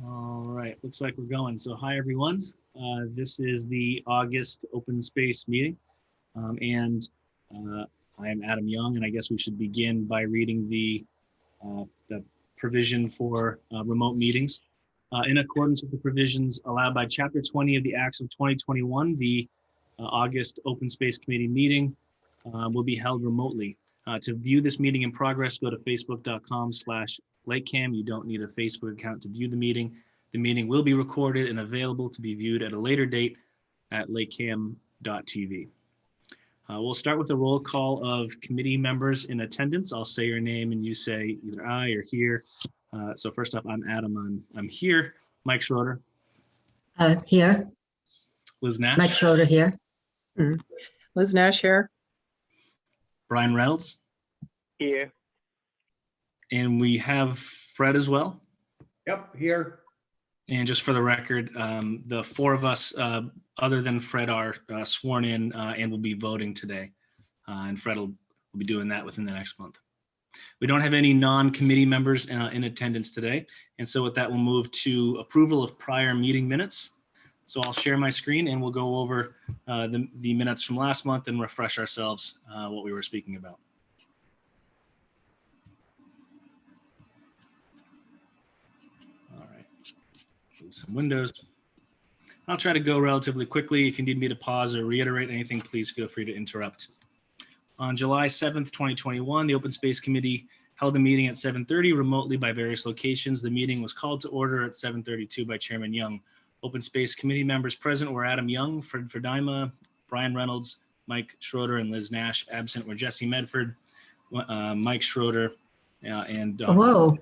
All right, looks like we're going. So hi, everyone. This is the August open space meeting. And I am Adam Young, and I guess we should begin by reading the provision for remote meetings. In accordance with the provisions allowed by Chapter 20 of the Acts of 2021, the August Open Space Committee meeting will be held remotely. To view this meeting in progress, go to facebook.com/LakeCAM. You don't need a Facebook account to view the meeting. The meeting will be recorded and available to be viewed at a later date at LakeCAM.tv. We'll start with a roll call of committee members in attendance. I'll say your name and you say either aye or here. So first up, I'm Adam. I'm here. Mike Schroeder. Here. Liz Nash. Mike Schroeder here. Liz Nash here. Brian Reynolds. Here. And we have Fred as well. Yep, here. And just for the record, the four of us, other than Fred, are sworn in and will be voting today. And Fred will be doing that within the next month. We don't have any non-committee members in attendance today. And so with that, we'll move to approval of prior meeting minutes. So I'll share my screen and we'll go over the minutes from last month and refresh ourselves what we were speaking about. All right, move some windows. I'll try to go relatively quickly. If you need me to pause or reiterate anything, please feel free to interrupt. On July 7th, 2021, the Open Space Committee held a meeting at 7:30 remotely by various locations. The meeting was called to order at 7:32 by Chairman Young. Open Space Committee members present were Adam Young, Fred Verdima, Brian Reynolds, Mike Schroeder, and Liz Nash. Absent were Jesse Medford, Mike Schroeder, and Whoa.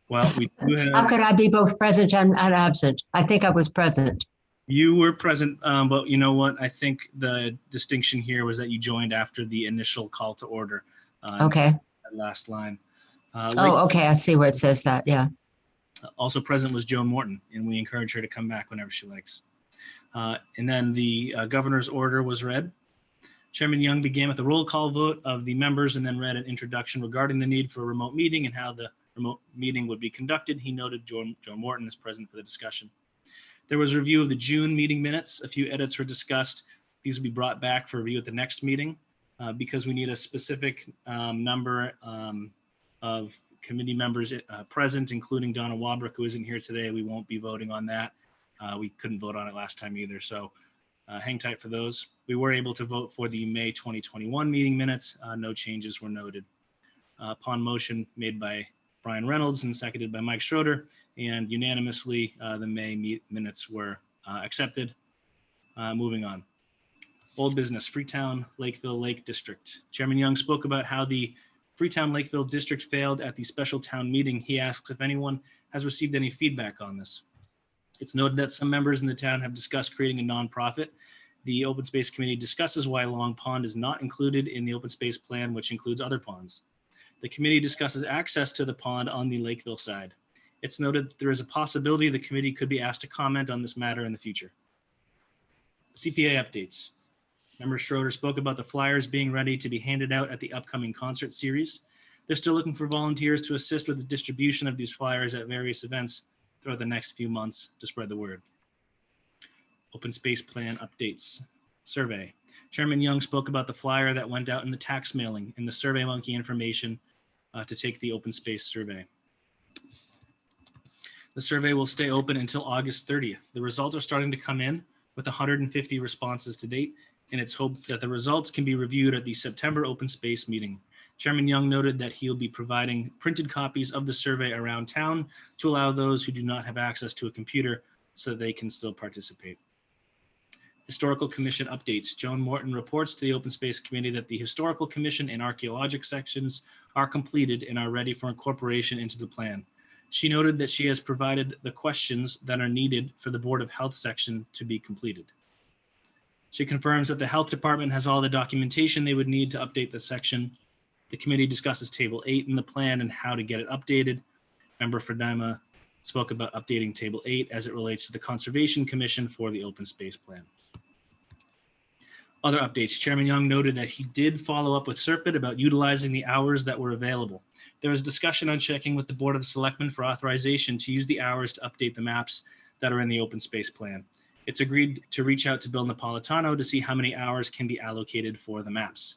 Well, we do have. How could I be both present and absent? I think I was present. You were present, but you know what? I think the distinction here was that you joined after the initial call to order. Okay. That last line. Oh, okay. I see where it says that. Yeah. Also present was Joan Morton, and we encourage her to come back whenever she likes. And then the governor's order was read. Chairman Young began with a roll call vote of the members and then read an introduction regarding the need for a remote meeting and how the remote meeting would be conducted. He noted Joan Morton is present for the discussion. There was a review of the June meeting minutes. A few edits were discussed. These will be brought back for review at the next meeting. Because we need a specific number of committee members present, including Donna Wabrick, who isn't here today. We won't be voting on that. We couldn't vote on it last time either, so hang tight for those. We were able to vote for the May 2021 meeting minutes. No changes were noted. Upon motion made by Brian Reynolds and seconded by Mike Schroeder, and unanimously the May minutes were accepted. Moving on. Old business, Freetown Lakeville Lake District. Chairman Young spoke about how the Freetown Lakeville District failed at the special town meeting. He asks if anyone has received any feedback on this. It's noted that some members in the town have discussed creating a nonprofit. The Open Space Committee discusses why Long Pond is not included in the open space plan, which includes other ponds. The committee discusses access to the pond on the Lakeville side. It's noted that there is a possibility the committee could be asked to comment on this matter in the future. CPA updates. Member Schroeder spoke about the flyers being ready to be handed out at the upcoming concert series. They're still looking for volunteers to assist with the distribution of these flyers at various events throughout the next few months to spread the word. Open space plan updates. Survey. Chairman Young spoke about the flyer that went out in the tax mailing and the SurveyMonkey information to take the open space survey. The survey will stay open until August 30th. The results are starting to come in with 150 responses to date, and it's hoped that the results can be reviewed at the September open space meeting. Chairman Young noted that he'll be providing printed copies of the survey around town to allow those who do not have access to a computer so that they can still participate. Historical Commission updates. Joan Morton reports to the Open Space Committee that the Historical Commission and archaeologic sections are completed and are ready for incorporation into the plan. She noted that she has provided the questions that are needed for the Board of Health section to be completed. She confirms that the Health Department has all the documentation they would need to update the section. The committee discusses Table 8 in the plan and how to get it updated. Member Fredima spoke about updating Table 8 as it relates to the Conservation Commission for the Open Space Plan. Other updates. Chairman Young noted that he did follow up with Serpent about utilizing the hours that were available. There was discussion on checking with the Board of Selectmen for authorization to use the hours to update the maps that are in the open space plan. It's agreed to reach out to Bill Napolitano to see how many hours can be allocated for the maps.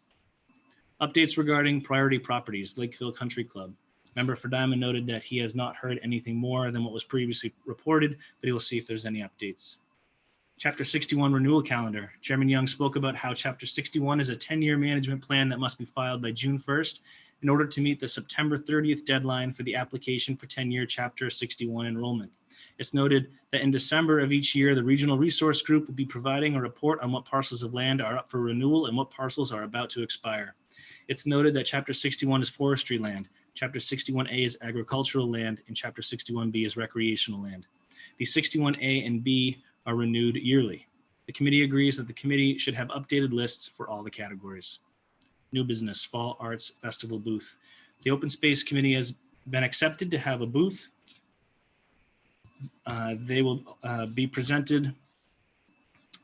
Updates regarding priority properties, Lakeville Country Club. Member for Diamond noted that he has not heard anything more than what was previously reported, but he will see if there's any updates. Chapter 61 renewal calendar. Chairman Young spoke about how Chapter 61 is a 10-year management plan that must be filed by June 1st in order to meet the September 30th deadline for the application for 10-year Chapter 61 enrollment. It's noted that in December of each year, the Regional Resource Group will be providing a report on what parcels of land are up for renewal and what parcels are about to expire. It's noted that Chapter 61 is forestry land, Chapter 61A is agricultural land, and Chapter 61B is recreational land. The 61A and B are renewed yearly. The committee agrees that the committee should have updated lists for all the categories. New business, Fall Arts Festival booth. The Open Space Committee has been accepted to have a booth. They will be presenting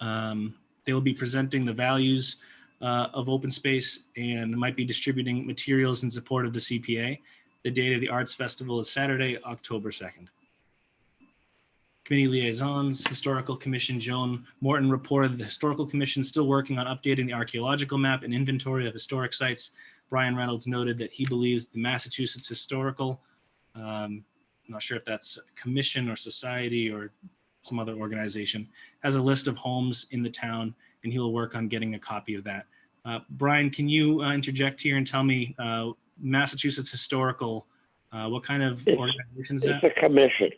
the values of open space and might be distributing materials in support of the CPA. The date of the Arts Festival is Saturday, October 2nd. Committee liaisons, Historical Commission, Joan Morton reported the Historical Commission is still working on updating the archaeological map and inventory of historic sites. Brian Reynolds noted that he believes the Massachusetts Historical, I'm not sure if that's a commission or society or some other organization, has a list of homes in the town, and he will work on getting a copy of that. Brian, can you interject here and tell me Massachusetts Historical, what kind of organization is that? It's a commission.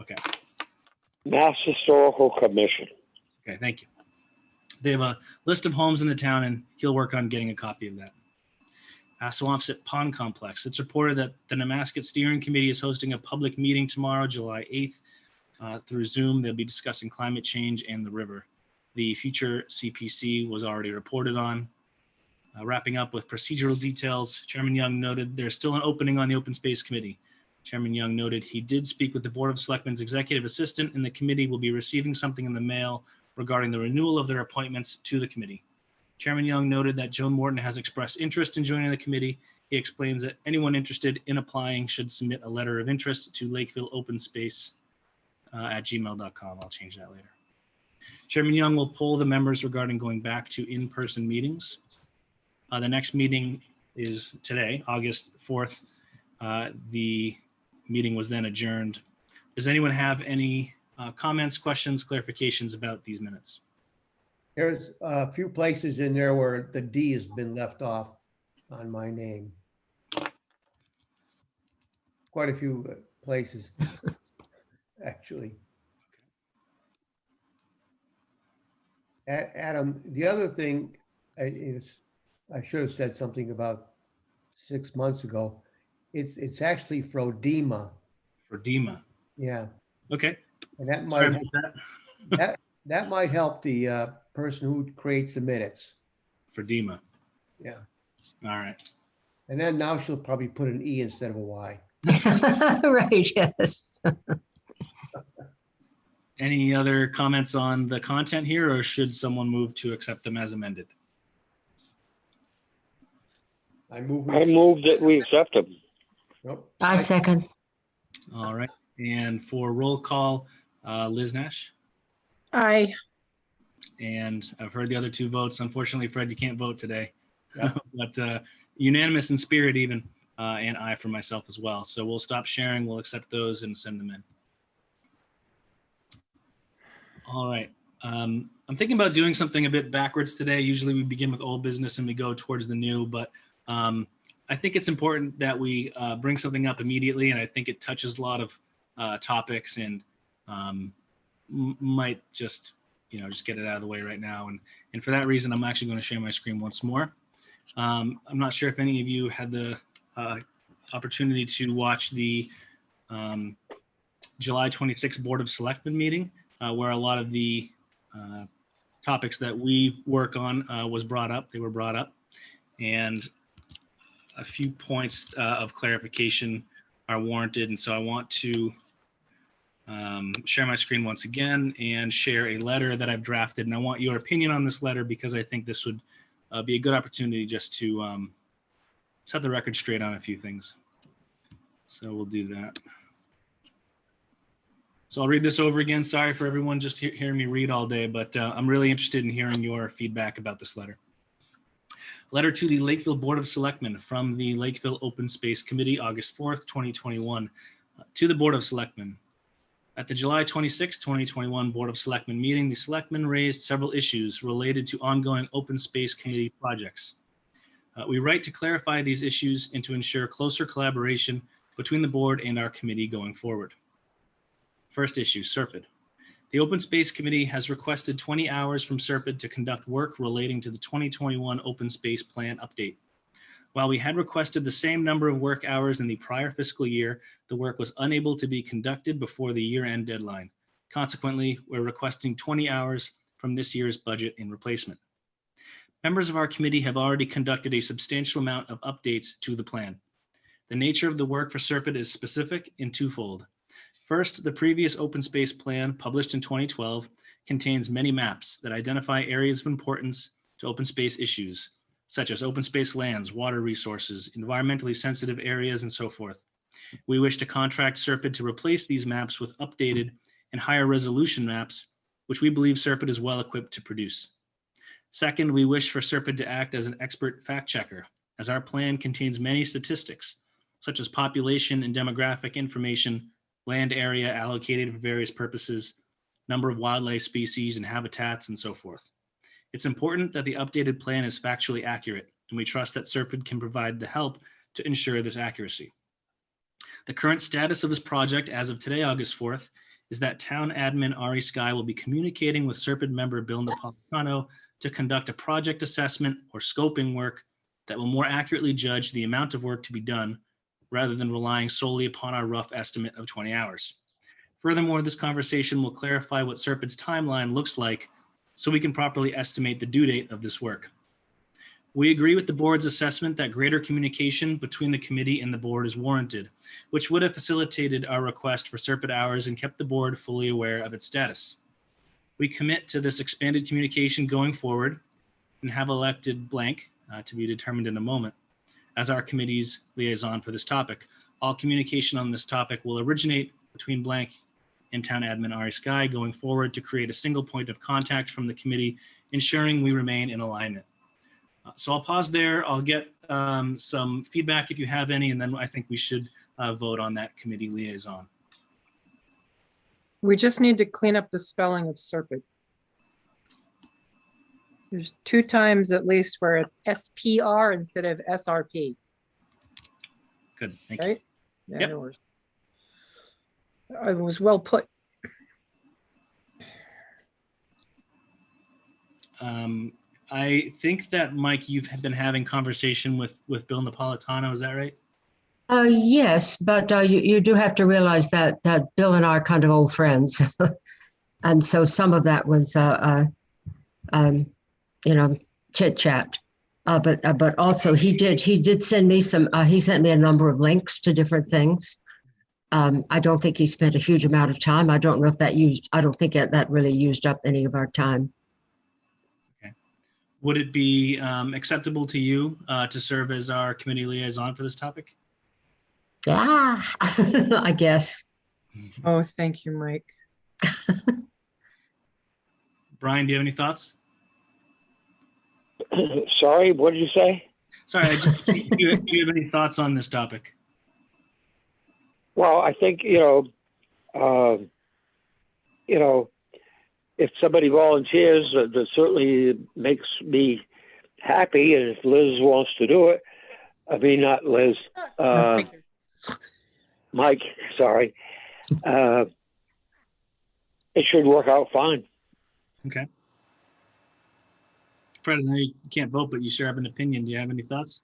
Okay. Mass Historical Commission. Okay, thank you. They have a list of homes in the town, and he'll work on getting a copy of that. Swampset Pond Complex. It's reported that the Nemasket Steering Committee is hosting a public meeting tomorrow, July 8th, through Zoom. They'll be discussing climate change and the river. The future CPC was already reported on. Wrapping up with procedural details, Chairman Young noted there's still an opening on the Open Space Committee. Chairman Young noted he did speak with the Board of Selectmen's executive assistant, and the committee will be receiving something in the mail regarding the renewal of their appointments to the committee. Chairman Young noted that Joan Morton has expressed interest in joining the committee. He explains that anyone interested in applying should submit a letter of interest to lakevilleopenspace@gmail.com. I'll change that later. Chairman Young will poll the members regarding going back to in-person meetings. The next meeting is today, August 4th. The meeting was then adjourned. Does anyone have any comments, questions, clarifications about these minutes? There's a few places in there where the D has been left off on my name. Quite a few places, actually. Adam, the other thing is, I should have said something about 6 months ago. It's actually Frodema. Frodema. Yeah. Okay. And that Sorry might about that. that might help the person who creates the minutes. Frodema. Yeah. All right. And then now she'll probably put an E instead of a Y. Right, yes. Any other comments on the content here, or should someone move to accept them as amended? I move that we accept them. Nope. I second. All right. And for roll call, Liz Nash. Aye. And I've heard the other two votes. Unfortunately, Fred, you can't vote today. Yep. But unanimous in spirit even, and I for myself as well. So we'll stop sharing. We'll accept those and send them in. All right. I'm thinking about doing something a bit backwards today. Usually we begin with old business and we go towards the new, but I think it's important that we bring something up immediately, and I think it touches a lot of topics and might just get it out of the way right now. And for that reason, I'm actually going to share my screen once more. I'm not sure if any of you had the opportunity to watch the July 26th Board of Selectmen meeting, where a lot of the topics that we work on was brought up. They were brought up, and a few points of clarification are warranted. And so I want to share my screen once again and share a letter that I've drafted. And I want your opinion on this letter because I think this would be a good opportunity just to set the record straight on a few things. So we'll do that. So I'll read this over again. Sorry for everyone just hearing me read all day, but I'm really interested in hearing your feedback about this letter. Letter to the Lakeville Board of Selectmen from the Lakeville Open Space Committee, August 4th, 2021. To the Board of Selectmen. At the July 26, 2021 Board of Selectmen meeting, the Selectmen raised several issues related to ongoing Open Space Committee projects. We write to clarify these issues and to ensure closer collaboration between the board and our committee going forward. First issue, SERPID. The Open Space Committee has requested 20 hours from SERPID to conduct work relating to the 2021 Open Space Plan update. While we had requested the same number of work hours in the prior fiscal year, the work was unable to be conducted before the year-end deadline. Consequently, we're requesting 20 hours from this year's budget in replacement. Members of our committee have already conducted a substantial amount of updates to the plan. The nature of the work for SERPID is specific and twofold. First, the previous open space plan, published in 2012, contains many maps that identify areas of importance to open space issues, such as open space lands, water resources, environmentally sensitive areas, and so forth. We wish to contract SERPID to replace these maps with updated and higher resolution maps, which we believe SERPID is well equipped to produce. Second, we wish for SERPID to act as an expert fact checker, as our plan contains many statistics, such as population and demographic information, land area allocated for various purposes, number of wildlife species and habitats, and so forth. It's important that the updated plan is factually accurate, and we trust that SERPID can provide the help to ensure this accuracy. The current status of this project as of today, August 4th, is that Town Admin Ari Sky will be communicating with SERPID member Bill Napolitano to conduct a project assessment or scoping work that will more accurately judge the amount of work to be done rather than relying solely upon our rough estimate of 20 hours. Furthermore, this conversation will clarify what SERPID's timeline looks like so we can properly estimate the due date of this work. We agree with the board's assessment that greater communication between the committee and the board is warranted, which would have facilitated our request for SERPID hours and kept the board fully aware of its status. We commit to this expanded communication going forward and have elected blank, to be determined in a moment, as our committee's liaison for this topic. All communication on this topic will originate between blank and Town Admin Ari Sky going forward to create a single point of contact from the committee, ensuring we remain in alignment. So I'll pause there. I'll get some feedback if you have any, and then I think we should vote on that committee liaison. We just need to clean up the spelling of SERPID. There's 2 times at least where it's SPR instead of SRP, Good, thank you. right? Yeah, Yep. no worries. It was well put. I think that, Mike, you've been having conversation with Bill Napolitano, is that right? Yes, but you do have to realize that Bill and I are kind of old friends. And so some of that was, chit chat. But also he did send me he sent me a number of links to different things. I don't think he spent a huge amount of time. I don't know if I don't think that really used up any of our time. Okay. Would it be acceptable to you to serve as our committee liaison for this topic? Yeah, I guess. Oh, thank you, Mike. Brian, do you have any thoughts? Sorry, what did you say? Sorry, do you have any thoughts on this topic? Well, I think, if somebody volunteers, that certainly makes me happy. And if Liz wants to do it, I mean, not Liz, Thank you. Mike, sorry. It should work out fine. Okay. Fred, I know you can't vote, but you sure have an opinion. Do you have any thoughts?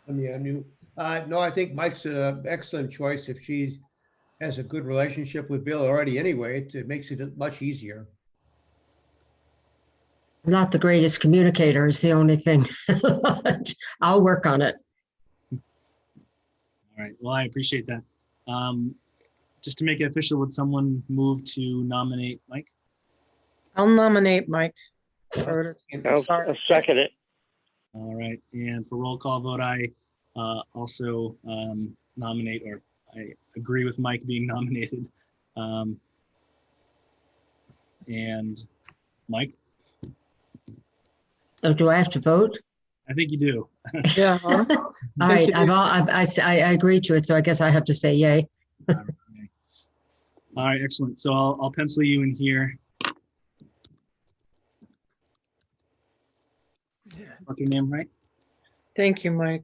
No, I think Mike's an excellent choice. If she has a good relationship with Bill already anyway, it makes it much easier. I'm not the greatest communicator is the only thing. I'll work on it. All right. Well, I appreciate that. Just to make it official, would someone move to nominate Mike? I'll nominate Mike. I'll second it. All right, and for roll call vote, I also nominate, or I agree with Mike being nominated. And Mike, So do I have to vote? I think you do. Yeah. All right, I agree to it, so I guess I have to say yay. All right, excellent. So I'll pencil you in here. Got your name right? Thank you, Mike.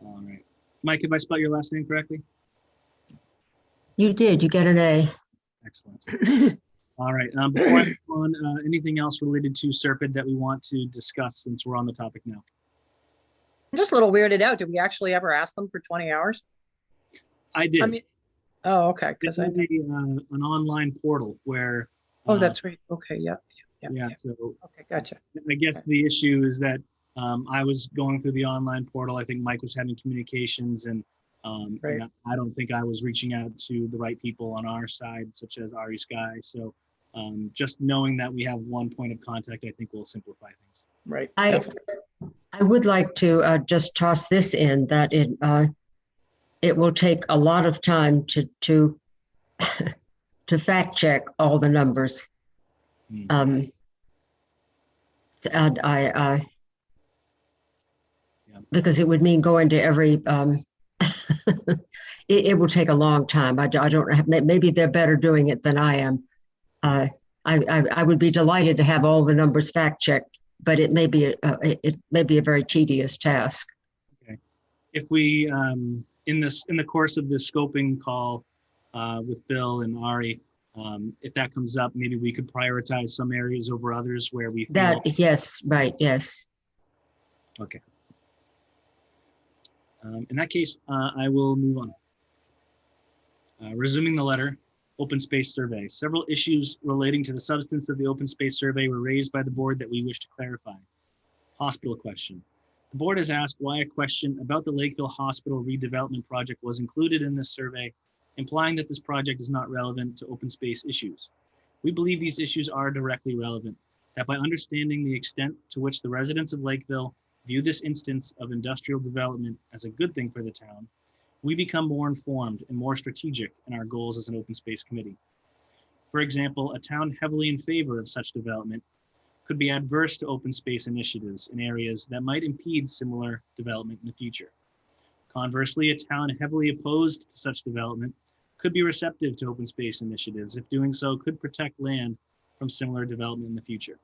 All right. Mike, if I spelled your last name correctly? You did, you get an A. Excellent. All right. Before I move on, anything else related to Serpent that we want to discuss since we're on the topic now? I'm just a little weirded out. Did we actually ever ask them for 20 hours? I did. I mean, oh, okay. It's Because I. an online portal where. Oh, that's right. Okay. Yeah. Yeah. So Okay. Gotcha. I guess the issue is that I was going through the online portal. I think Mike was having communications, and Right. I don't think I was reaching out to the right people on our side, such as Ari Sky. So just knowing that we have one point of contact, I think will simplify things. Right. I would like to just toss this in, that it will take a lot of time to to fact check all the numbers. And because it would mean going to every, it will take a long time. I don't have, maybe they're better doing it than I am. I would be delighted to have all the numbers fact checked, but it may be a very tedious task. Okay. If we in the course of this scoping call with Bill and Ari, if that comes up, maybe we could prioritize some areas over others where we feel. That, yes, right, yes. Okay. In that case, I will move on. Resuming the letter, open space survey. Several issues relating to the substance of the open space survey were raised by the board that we wish to clarify. Hospital question. The board has asked why a question about the Lakeville Hospital redevelopment project was included in this survey, implying that this project is not relevant to open space issues. We believe these issues are directly relevant, that by understanding the extent to which the residents of Lakeville view this instance of industrial development as a good thing for the town, we become more informed and more strategic in our goals as an open space committee. For example, a town heavily in favor of such development could be adverse to open space initiatives in areas that might impede similar development in the future. Conversely, a town heavily opposed to such development could be receptive to open space initiatives if doing so could protect land from similar development in the future.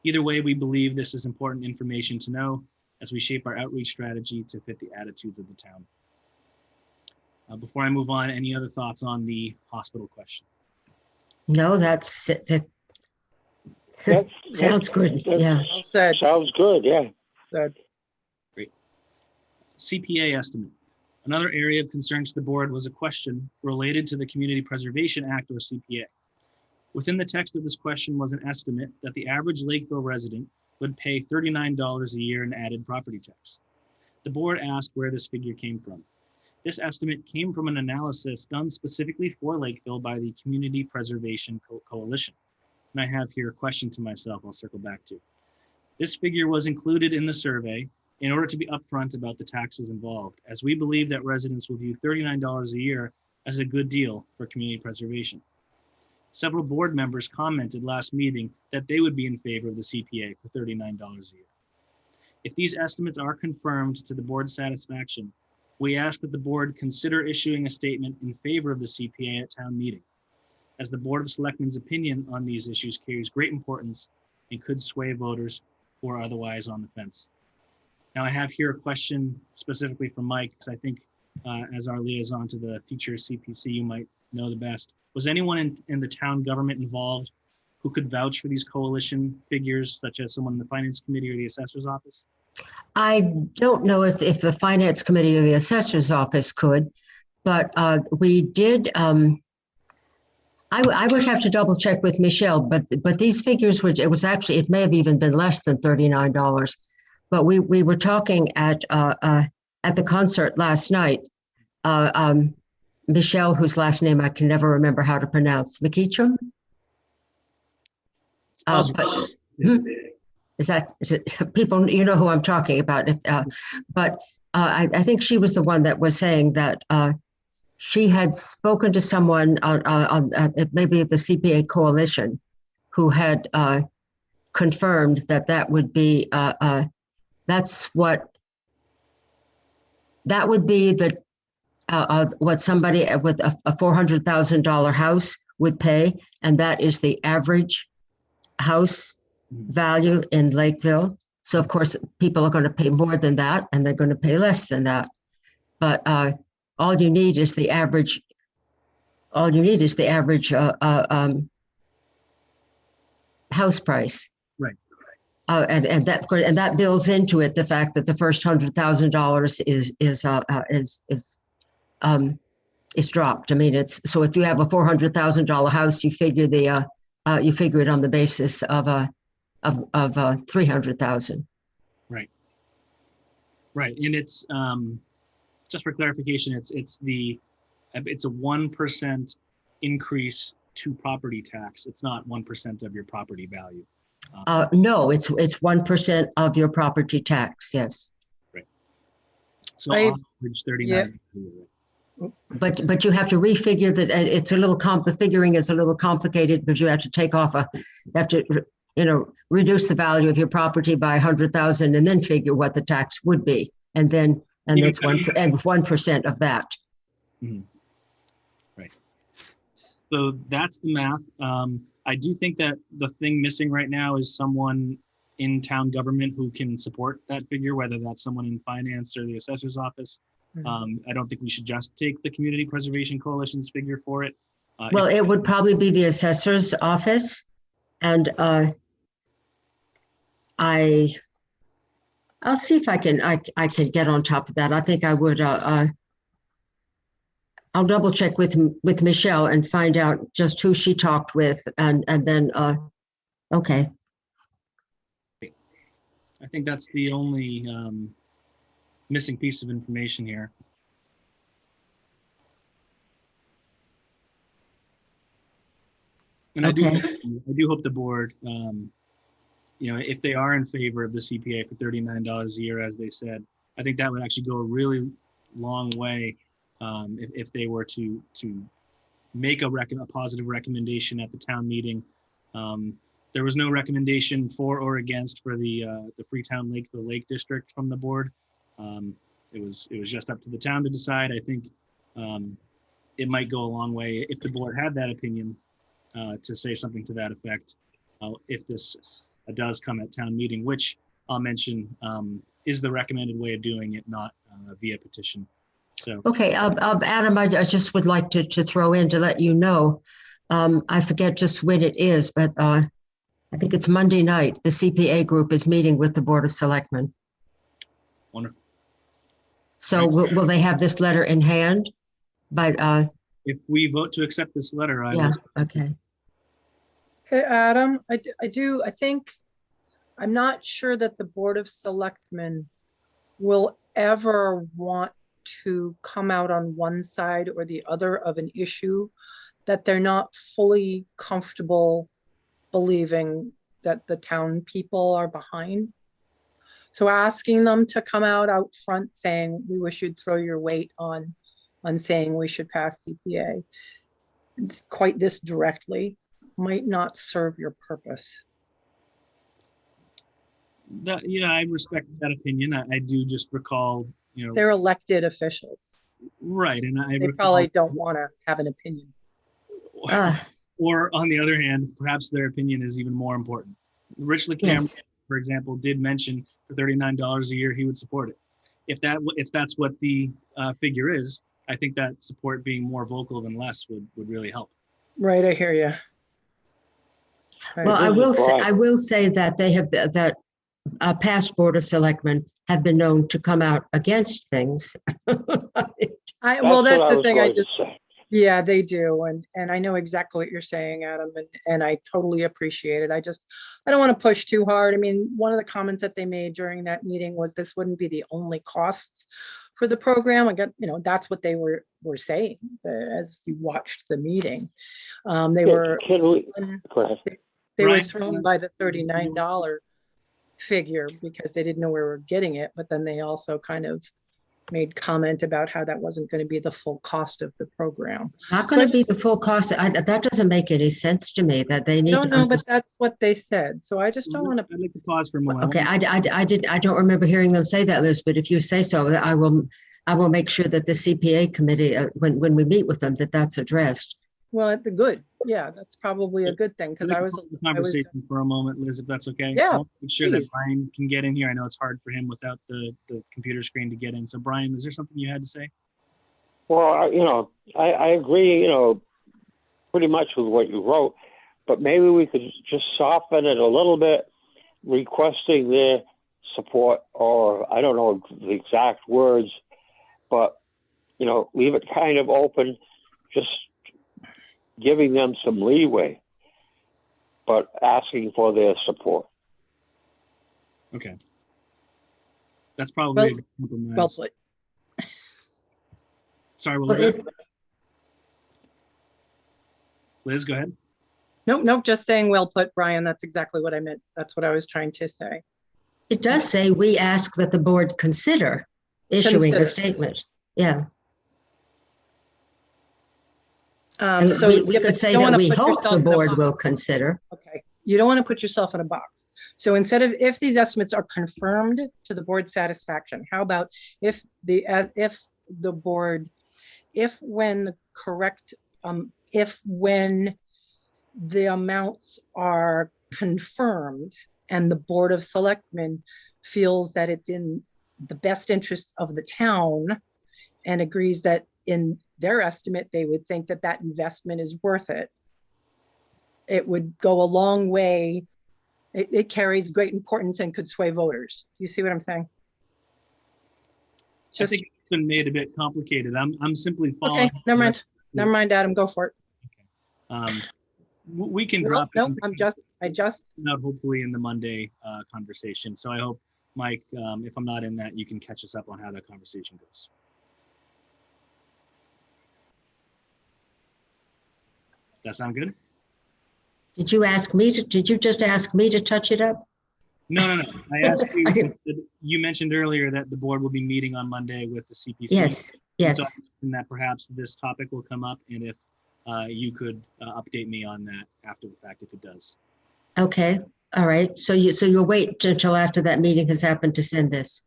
Either way, we believe this is important information to know as we shape our outreach strategy to fit the attitudes of the town. Before I move on, any other thoughts on the hospital question? No, that sounds good, yeah. Well said. Sounds good, yeah. Said. Great. CPA estimate. Another area of concern to the board was a question related to the Community Preservation Act, or CPA. Within the text of this question was an estimate that the average Lakeville resident would pay $39 a year in added property tax. The board asked where this figure came from. This estimate came from an analysis done specifically for Lakeville by the Community Preservation Coalition. And I have here a question to myself I'll circle back to. This figure was included in the survey in order to be upfront about the taxes involved, as we believe that residents will view $39 a year as a good deal for community preservation. Several board members commented last meeting that they would be in favor of the CPA for $39 a year. If these estimates are confirmed to the board's satisfaction, we ask that the board consider issuing a statement in favor of the CPA at town meeting, as the Board of Selectmen's opinion on these issues carries great importance and could sway voters who are otherwise on the fence. Now I have here a question specifically for Mike, because I think as our liaison to the future CPC, you might know the best. Was anyone in the town government involved who could vouch for these coalition figures, such as someone in the finance committee or the assessor's office? I don't know if the finance committee or the assessor's office could, but we did, I would have to double check with Michelle, but these figures, it may have even been less than $39. But we were talking at the concert last night. Michelle, whose last name I can never remember how to pronounce, McEachum. But is it people? You know who I'm talking about. But I think she was the one that was saying that she had spoken to someone on maybe the CPA coalition, who had confirmed that that would be that would be the what somebody with a $400,000 house would pay, and that is the average house value in Lakeville. So of course, people are going to pay more than that, and they're going to pay less than that. But all you need is the average. All you need is the average house price. Right. And that builds into it the fact that the first $100,000 is dropped. I mean, it's so if you have a $400,000 house, you figure you figure it on the basis of 300,000. Right. Right, and it's just for clarification, it's a 1% increase to property tax. It's not 1% of your property value. No, it's 1% of your property tax. Yes. Right. So on average, 39. Yeah. But you have to refigure that. It's a little the figuring is a little complicated because you have to take off reduce the value of your property by 100,000 and then figure what the tax would be, and it's 1% of that. Mm-hmm. Right. So that's the math. I do think that the thing missing right now is someone in town government who can support that figure, whether that's someone in finance or the assessor's office. Mm-hmm. I don't think we should just take the Community Preservation Coalition's figure for it. Well, it would probably be the assessor's office, and I'll see if I can get on top of that. I think I would. I'll double check with Michelle and find out just who she talked with, and then okay. I think that's the only missing piece of information here. And okay. I do hope the board, if they are in favor of the CPA for $39 a year, as they said, I think that would actually go a really long way if they were to make a positive recommendation at the town meeting. There was no recommendation for or against for the Freetown Lakeville Lake District from the board. It was just up to the town to decide. I think it might go a long way if the board had that opinion to say something to that effect. If this does come at town meeting, which I'll mention is the recommended way of doing it, not via petition. So okay, Adam, I just would like to throw in to let you know. I forget just when it is, but I think it's Monday night. The CPA group is meeting with the Board of Selectmen. Wonderful. So will they have this letter in hand? But if we vote to accept this letter, I yeah, will. okay. Hey, Adam, I think I'm not sure that the Board of Selectmen will ever want to come out on one side or the other of an issue that they're not fully comfortable believing that the town people are behind. So asking them to come out front saying we wish you'd throw your weight on saying we should pass CPA quite this directly might not serve your purpose. I respect that opinion. I do just recall, they're elected officials. Right, and they probably don't want to have an opinion. Or on the other hand, perhaps their opinion is even more important. Rich LakeCAM, yes, for example, did mention for $39 a year he would support it. If that's what the figure is, I think that support being more vocal than less would really help. Right, I hear you. Well, I will say that they have past Board of Selectmen have been known to come out against things. That's the thing. Yeah, they do. And I know exactly what you're saying, Adam, and I totally appreciate it. I don't want to push too hard. I mean, one of the comments that they made during that meeting was this wouldn't be the only costs for the program. Again, that's what they were saying as you watched the meeting. They were Can we, go ahead. they were Brian, thrown by the $39 figure because they didn't know where we were getting it, but then they also kind of made comment about how that wasn't going to be the full cost of the program. Not So going I to be just the full cost. That doesn't make any sense to me that they need don't to. know, but that's what they said. So I just don't want to. I'd like to pause for a moment. Okay, I don't remember hearing them say that, Liz, but if you say so, I will make sure that the CPA committee, when we meet with them, that's addressed. Well, the good. Yeah, that's probably a good thing because I'd I like was. to pause the conversation for a moment, Liz, if that's okay. Yeah, I'll make sure that please. Brian can get in here. I know it's hard for him without the computer screen to get in. So Brian, is there something you had to say? Well, I agree, pretty much with what you wrote, but maybe we could just soften it a little bit, requesting their support, or I don't know the exact words, but, leave it kind of open, just giving them some leeway, but asking for their support. Okay. That's probably a good compromise. Well put. Sorry, what was that? Liz, go ahead. Nope, just saying well put, Brian. That's exactly what I meant. That's what I was trying to say. It does say we ask that the board consider issuing a Consider. statement. Yeah. So we could say that we hope the board will consider. Okay, you don't want to put yourself in a box. So instead of if these estimates are confirmed to the board's satisfaction, how about if when the amounts are confirmed and the Board of Selectmen feels that it's in the best interest of the town and agrees that in their estimate, they would think that that investment is worth it. It would go a long way. It carries great importance and could sway voters. You see what I'm saying? I think it's been made a bit complicated. I'm simply following. Okay, never mind, Adam, go for it. Okay. We can drop it. No, I just. Out hopefully in the Monday conversation. So I hope, Mike, if I'm not in that, you can catch us up on how that conversation goes. That sound good? Did you just ask me to touch it up? No. I asked you, you mentioned earlier that the board will be meeting on Monday with the CPC. Yes. And that perhaps this topic will come up, and if you could update me on that after the fact, if it does. Okay. All right. So you'll wait until after that meeting has happened to send this.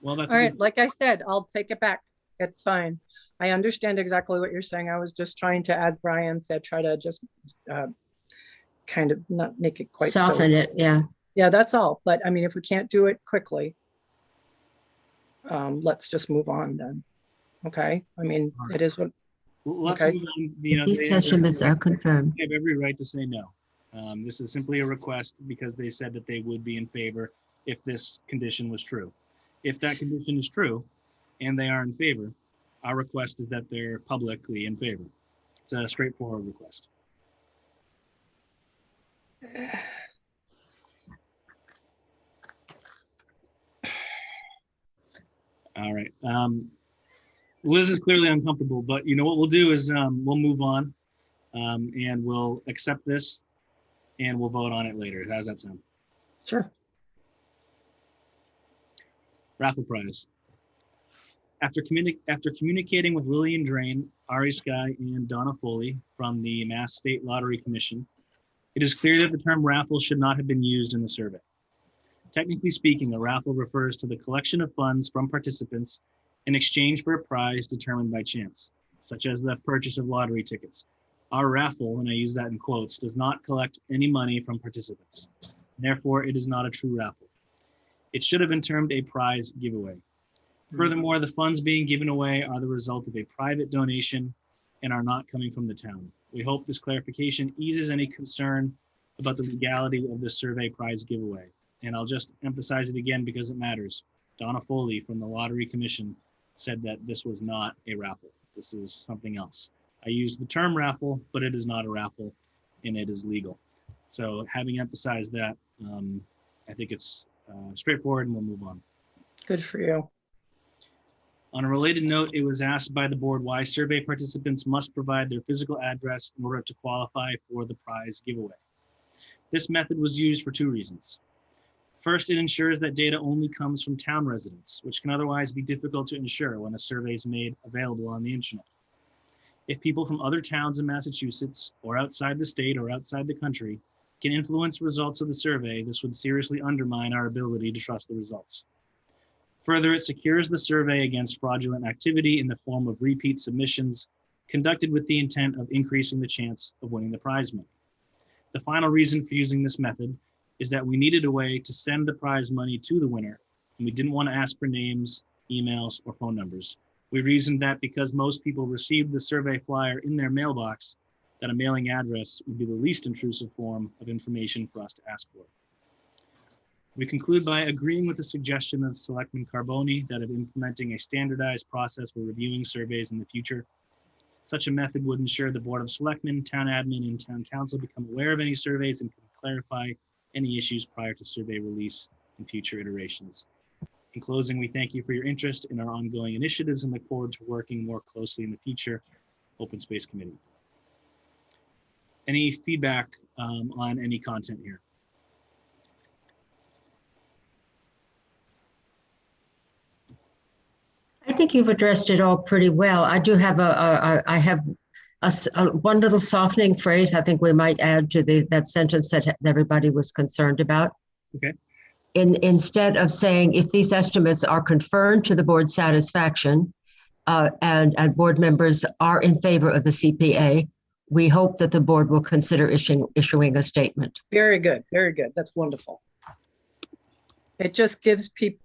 Well, that's all right. Like I said, I'll take it back. It's fine. I understand exactly what you're saying. I was just trying to, as Brian said, try to just kind of not make it quite soften it. Yeah. Yeah, that's all. But I mean, if we can't do it quickly, let's just move on then. Okay. I mean, it is what. Well, let's okay. move on. These estimates are confirmed. They have every right to say no. This is simply a request because they said that they would be in favor if this condition was true. If that condition is true and they are in favor, our request is that they're publicly in favor. It's a straightforward request. All right. Liz is clearly uncomfortable, but you know what we'll do is we'll move on and we'll accept this and we'll vote on it later. How does that sound? Sure. Raffle prize. After communicating with Lillian Drain, Ari Sky, and Donna Foley from the Mass State Lottery Commission, it is clear that the term raffle should not have been used in the survey. Technically speaking, a raffle refers to the collection of funds from participants in exchange for a prize determined by chance, such as the purchase of lottery tickets. Our raffle, and I use that in quotes, does not collect any money from participants. Therefore, it is not a true raffle. It should have been termed a prize giveaway. Furthermore, the funds being given away are the result of a private donation and are not coming from the town. We hope this clarification eases any concern about the legality of the survey prize giveaway. And I'll just emphasize it again because it matters. Donna Foley from the Lottery Commission said that this was not a raffle. This is something else. I use the term raffle, but it is not a raffle and it is legal. So having emphasized that, I think it's straightforward, and we'll move on. Good for you. On a related note, it was asked by the board why survey participants must provide their physical address in order to qualify for the prize giveaway. This method was used for two reasons. First, it ensures that data only comes from town residents, which can otherwise be difficult to ensure when a survey is made available on the internet. If people from other towns in Massachusetts or outside the state or outside the country can influence results of the survey, this would seriously undermine our ability to trust the results. Further, it secures the survey against fraudulent activity in the form of repeat submissions conducted with the intent of increasing the chance of winning the prize money. The final reason for using this method is that we needed a way to send the prize money to the winner, and we didn't want to ask for names, emails, or phone numbers. We reasoned that because most people received the survey flyer in their mailbox, that a mailing address would be the least intrusive form of information for us to ask for. We conclude by agreeing with the suggestion of Selectman Carboni that of implementing a standardized process for reviewing surveys in the future. Such a method would ensure the Board of Selectmen, Town Admin, and Town Council become aware of any surveys and can clarify any issues prior to survey release in future iterations. In closing, we thank you for your interest in our ongoing initiatives and look forward to working more closely in the future. Open Space Committee. Any feedback on any content here? I think you've addressed it all pretty well. I do have one little softening phrase I think we might add to that sentence that everybody was concerned about. Okay. Instead of saying, if these estimates are confirmed to the board's satisfaction and board members are in favor of the CPA, we hope that the board will consider issuing a statement. Very good. Very good. That's wonderful. It just gives people,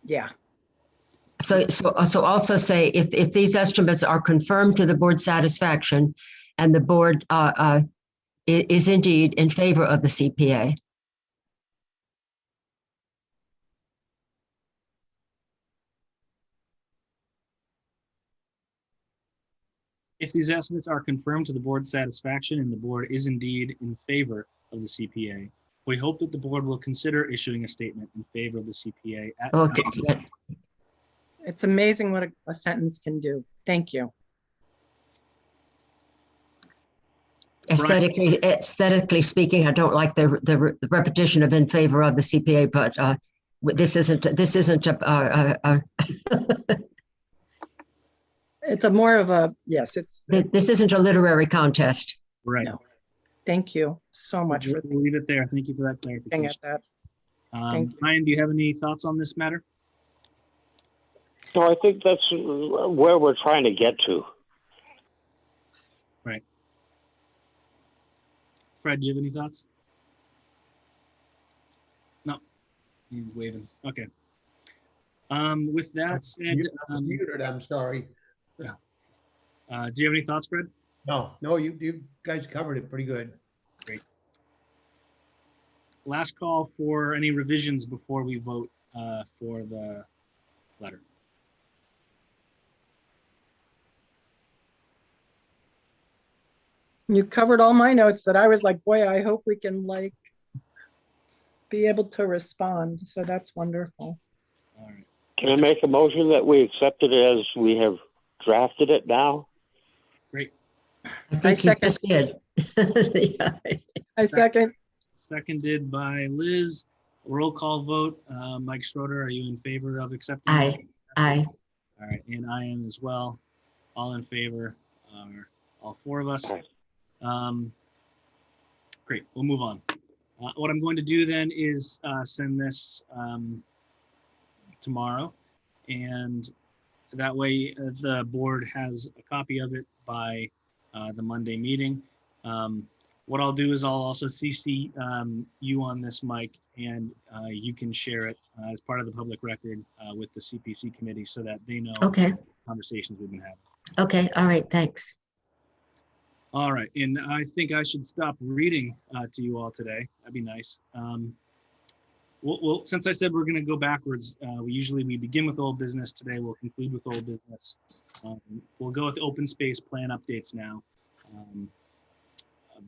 yeah. So also say, if these estimates are confirmed to the board's satisfaction and the board is indeed in favor of the CPA. If these estimates are confirmed to the board's satisfaction and the board is indeed in favor of the CPA, we hope that the board will consider issuing a statement in favor of the CPA. Okay. It's amazing what a sentence can do. Thank you. Aesthetically speaking, I don't like the repetition of in favor of the CPA, but this isn't It's a more of a, yes, this isn't a literary contest. Right. No. Thank you so much for We'll leave it there. Thank you for that clarification. at that. Ryan, do you have any thoughts on this matter? So I think that's where we're trying to get to. Right. Fred, do you have any thoughts? No. He's waving. Okay. With that said, Muted, I'm sorry. do you have any thoughts, Fred? No, you guys covered it pretty good. Great. Last call for any revisions before we vote for the letter. You covered all my notes that I was like, boy, I hope we can be able to respond. So that's wonderful. All right. Can I make a motion that we accept it as we have drafted it now? Great. I think you just did. Yeah. I second. Seconded by Liz. Roll call vote. Mike Schroeder, are you in favor of accepting? Aye. All right, and I am as well. All in favor. All four of us. Aye. Great, we'll move on. What I'm going to do then is send this tomorrow, and that way the board has a copy of it by the Monday meeting. What I'll do is I'll also CC you on this, Mike, and you can share it as part of the public record with the CPC committee so that they know Okay. the conversations we've been having. Okay. All right. Thanks. All right, and I think I should stop reading to you all today. That'd be nice. Well, since I said we're going to go backwards, we begin with old business today. We'll conclude with old business. We'll go with the open space plan updates now.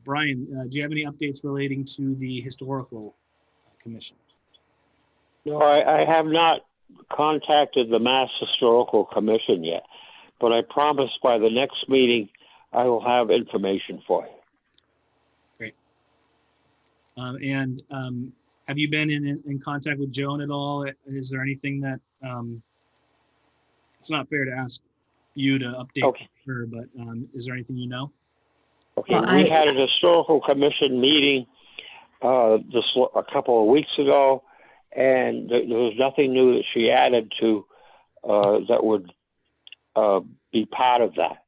Brian, do you have any updates relating to the historical commission? No, I have not contacted the Mass Historical Commission yet, but I promise by the next meeting I will have information for you. Great. Have you been in contact with Joan at all? Is there anything that, it's not fair to ask you to update her, but is there anything you know? Okay, Well, we had a historical commission meeting just a couple of weeks ago, and there was nothing new that she added to that would be part of that.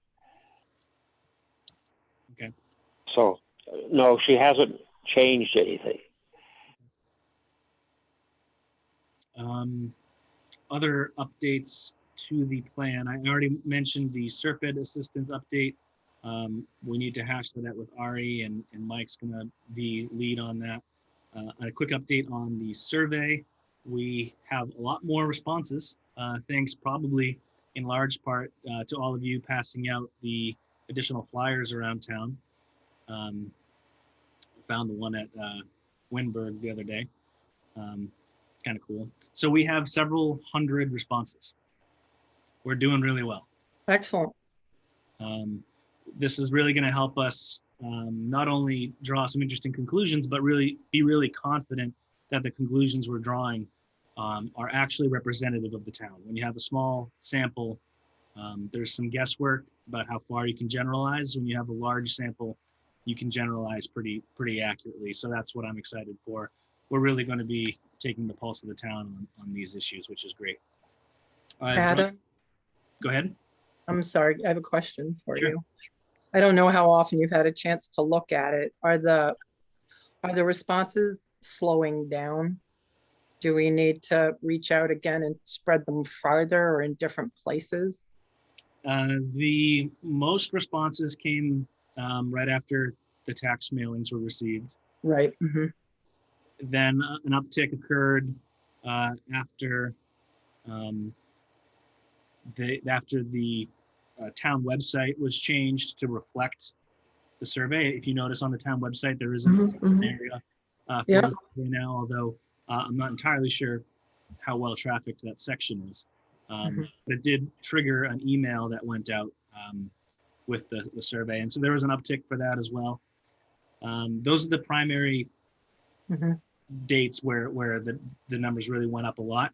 Okay. So, no, she hasn't changed anything. Other updates to the plan. I already mentioned the Serped assistance update. We need to hash that out with Ari, and Mike's going to be lead on that. A quick update on the survey. We have a lot more responses, thanks probably in large part to all of you passing out the additional flyers around town. Found the one at Winburg the other day. Kind of cool. So we have several hundred responses. We're doing really well. Excellent. This is really going to help us not only draw some interesting conclusions, but really be really confident that the conclusions we're drawing are actually representative of the town. When you have a small sample, there's some guesswork about how far you can generalize. When you have a large sample, you can generalize pretty accurately. So that's what I'm excited for. We're really going to be taking the pulse of the town on these issues, which is great. Adam, Go ahead. I'm sorry, I have a question for Sure. you. I don't know how often you've had a chance to look at it. Are the responses slowing down? Do we need to reach out again and spread them farther or in different places? The most responses came right after the tax mailings were received. Right. Mm-hmm. Then an uptick occurred after the town website was changed to reflect the survey. If you notice on the town website, there isn't an area for Yeah. the survey now, although I'm not entirely sure how well trafficked that section is. But it did trigger an email that went out with the survey. And so there was an uptick for that as well. Those are the primary dates where the numbers really went up a lot.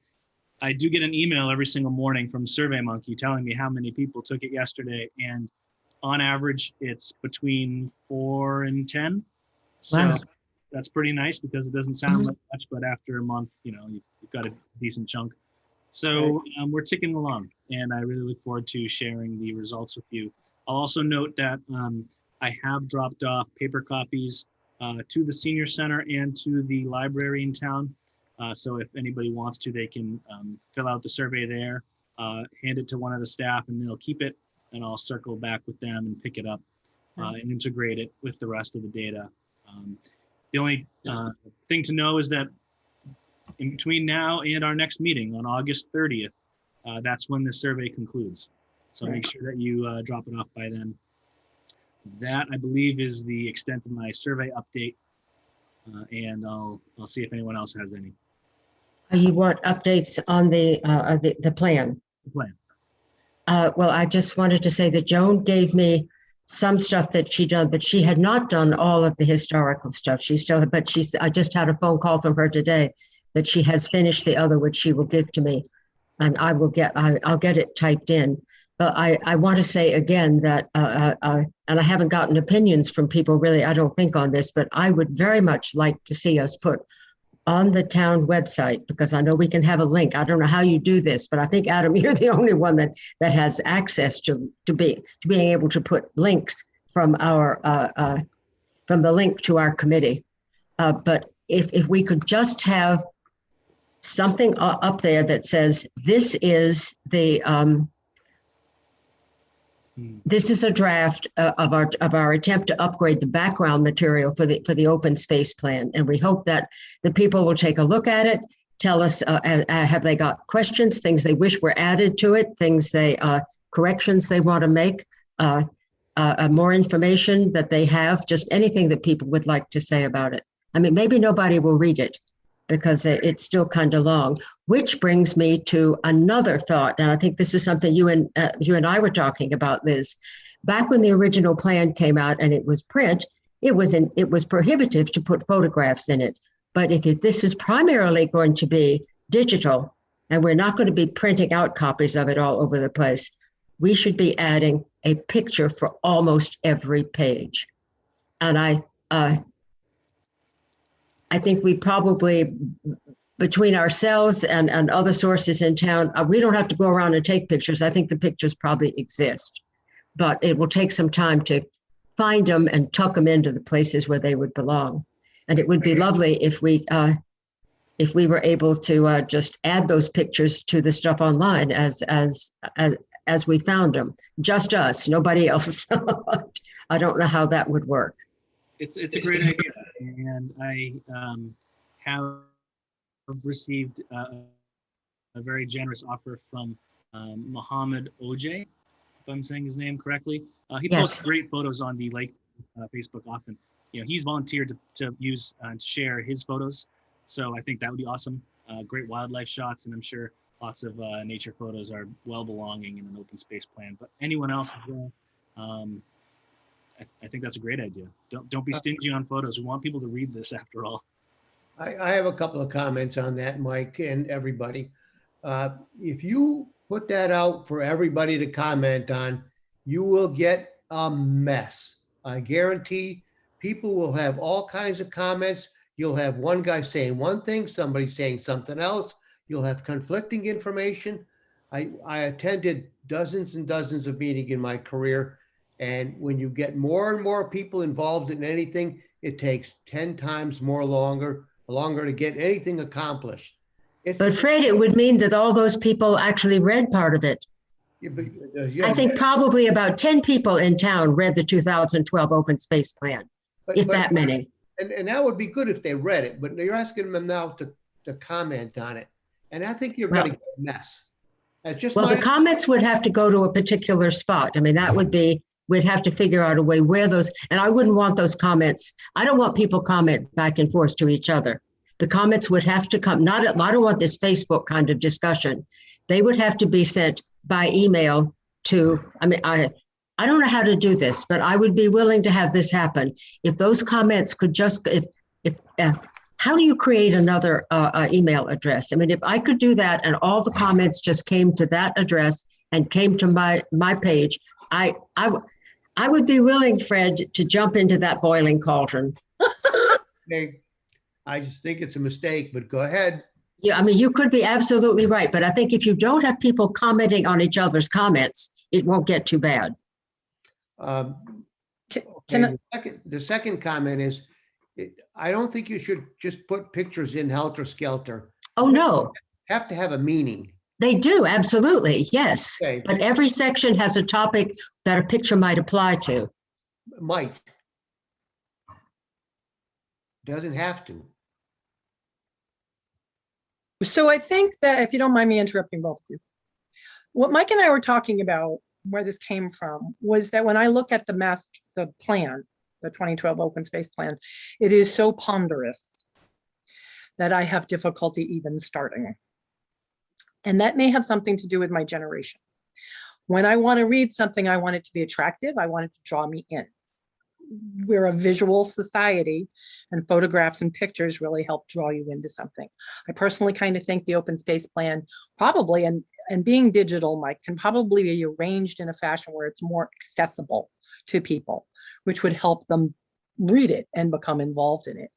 I do get an email every single morning from SurveyMonkey telling me how many people took it yesterday, and on average, it's between 4 and 10. So Wow. that's pretty nice because it doesn't sound like much, but after a month, you've got a decent chunk. So we're ticking along, and I really look forward to sharing the results with you. I'll also note that I have dropped off paper copies to the senior center and to the library in town. So if anybody wants to, they can fill out the survey there, hand it to one of the staff, and they'll keep it, and I'll circle back with them and pick it up and integrate it with the rest of the data. The only thing to know is that in between now and our next meeting on August 30th, that's when the survey concludes. So make sure that you drop it off by then. That, I believe, is the extent of my survey update, and I'll see if anyone else has any. You want updates on the plan? The plan. Well, I just wanted to say that Joan gave me some stuff that she done, but she had not done all of the historical stuff. She still, but I just had a phone call from her today that she has finished the other, which she will give to me, and I'll get it typed in. But I want to say again that, and I haven't gotten opinions from people really, I don't think, on this, but I would very much like to see us put on the town website, because I know we can have a link. I don't know how you do this, but I think, Adam, you're the only one that has access to being able to put links from the link to our committee. But if we could just have something up there that says this is this is a draft of our attempt to upgrade the background material for the open space plan, and we hope that the people will take a look at it, tell us have they got questions, things they wish were added to it, things corrections they want to make, more information that they have, just anything that people would like to say about it. I mean, maybe nobody will read it, because it's still kind of long, which brings me to another thought. And I think this is something you and I were talking about, Liz. Back when the original plan came out and it was print, it was prohibitive to put photographs in it. But if this is primarily going to be digital, and we're not going to be printing out copies of it all over the place, we should be adding a picture for almost every page. And I think we probably, between ourselves and other sources in town, we don't have to go around and take pictures. I think the pictures probably exist, but it will take some time to find them and tuck them into the places where they would belong. And it would be lovely if we were able to just add those pictures to the stuff online as we found them. Just us, nobody else. I don't know how that would work. It's a great idea, and I have received a very generous offer from Mohammed OJ, if I'm saying his name correctly. He posts great photos on the Lake Facebook often. He's volunteered to use and share his photos, so I think that would be awesome. Great wildlife shots, and I'm sure lots of nature photos are well belonging in an open space plan. But anyone else as well, I think that's a great idea. Don't be stingy on photos. We want people to read this after all. I have a couple of comments on that, Mike, and everybody. If you put that out for everybody to comment on, you will get a mess. I guarantee people will have all kinds of comments. You'll have one guy saying one thing, somebody saying something else. You'll have conflicting information. I attended dozens and dozens of meetings in my career. And when you get more and more people involved in anything, it takes 10 times longer to get anything accomplished. But Fred, it would mean that all those people actually read part of it. I think probably about 10 people in town read the 2012 open space plan, if that many. And that would be good if they read it, but you're asking them now to comment on it. And I think you're going to get a mess. The comments would have to go to a particular spot. I mean, that would be, we'd have to figure out a way where those, and I wouldn't want those comments. I don't want people comment back and forth to each other. The comments would have to come, I don't want this Facebook kind of discussion. They would have to be sent by email to, I don't know how to do this, but I would be willing to have this happen. If those comments could just, how do you create another email address? I mean, if I could do that and all the comments just came to that address and came to my page, I would be willing, Fred, to jump into that boiling cauldron. Okay. I just think it's a mistake, but go ahead. Yeah, I mean, you could be absolutely right, but I think if you don't have people commenting on each other's comments, it won't get too bad. The second comment is, I don't think you should just put pictures in helter skelter. Oh, no. Have to have a meaning. They do, absolutely, yes. Okay. But every section has a topic that a picture might apply to. Might. Doesn't have to. So I think that, if you don't mind me interrupting both of you, what Mike and I were talking about, where this came from, was that when I look at the plan, the 2012 open space plan, it is so ponderous that I have difficulty even starting. And that may have something to do with my generation. When I want to read something, I want it to be attractive. I want it to draw me in. We're a visual society, and photographs and pictures really help draw you into something. I personally kind of think the open space plan probably, and being digital, Mike, can probably be arranged in a fashion where it's more accessible to people, which would help them read it and become involved in it.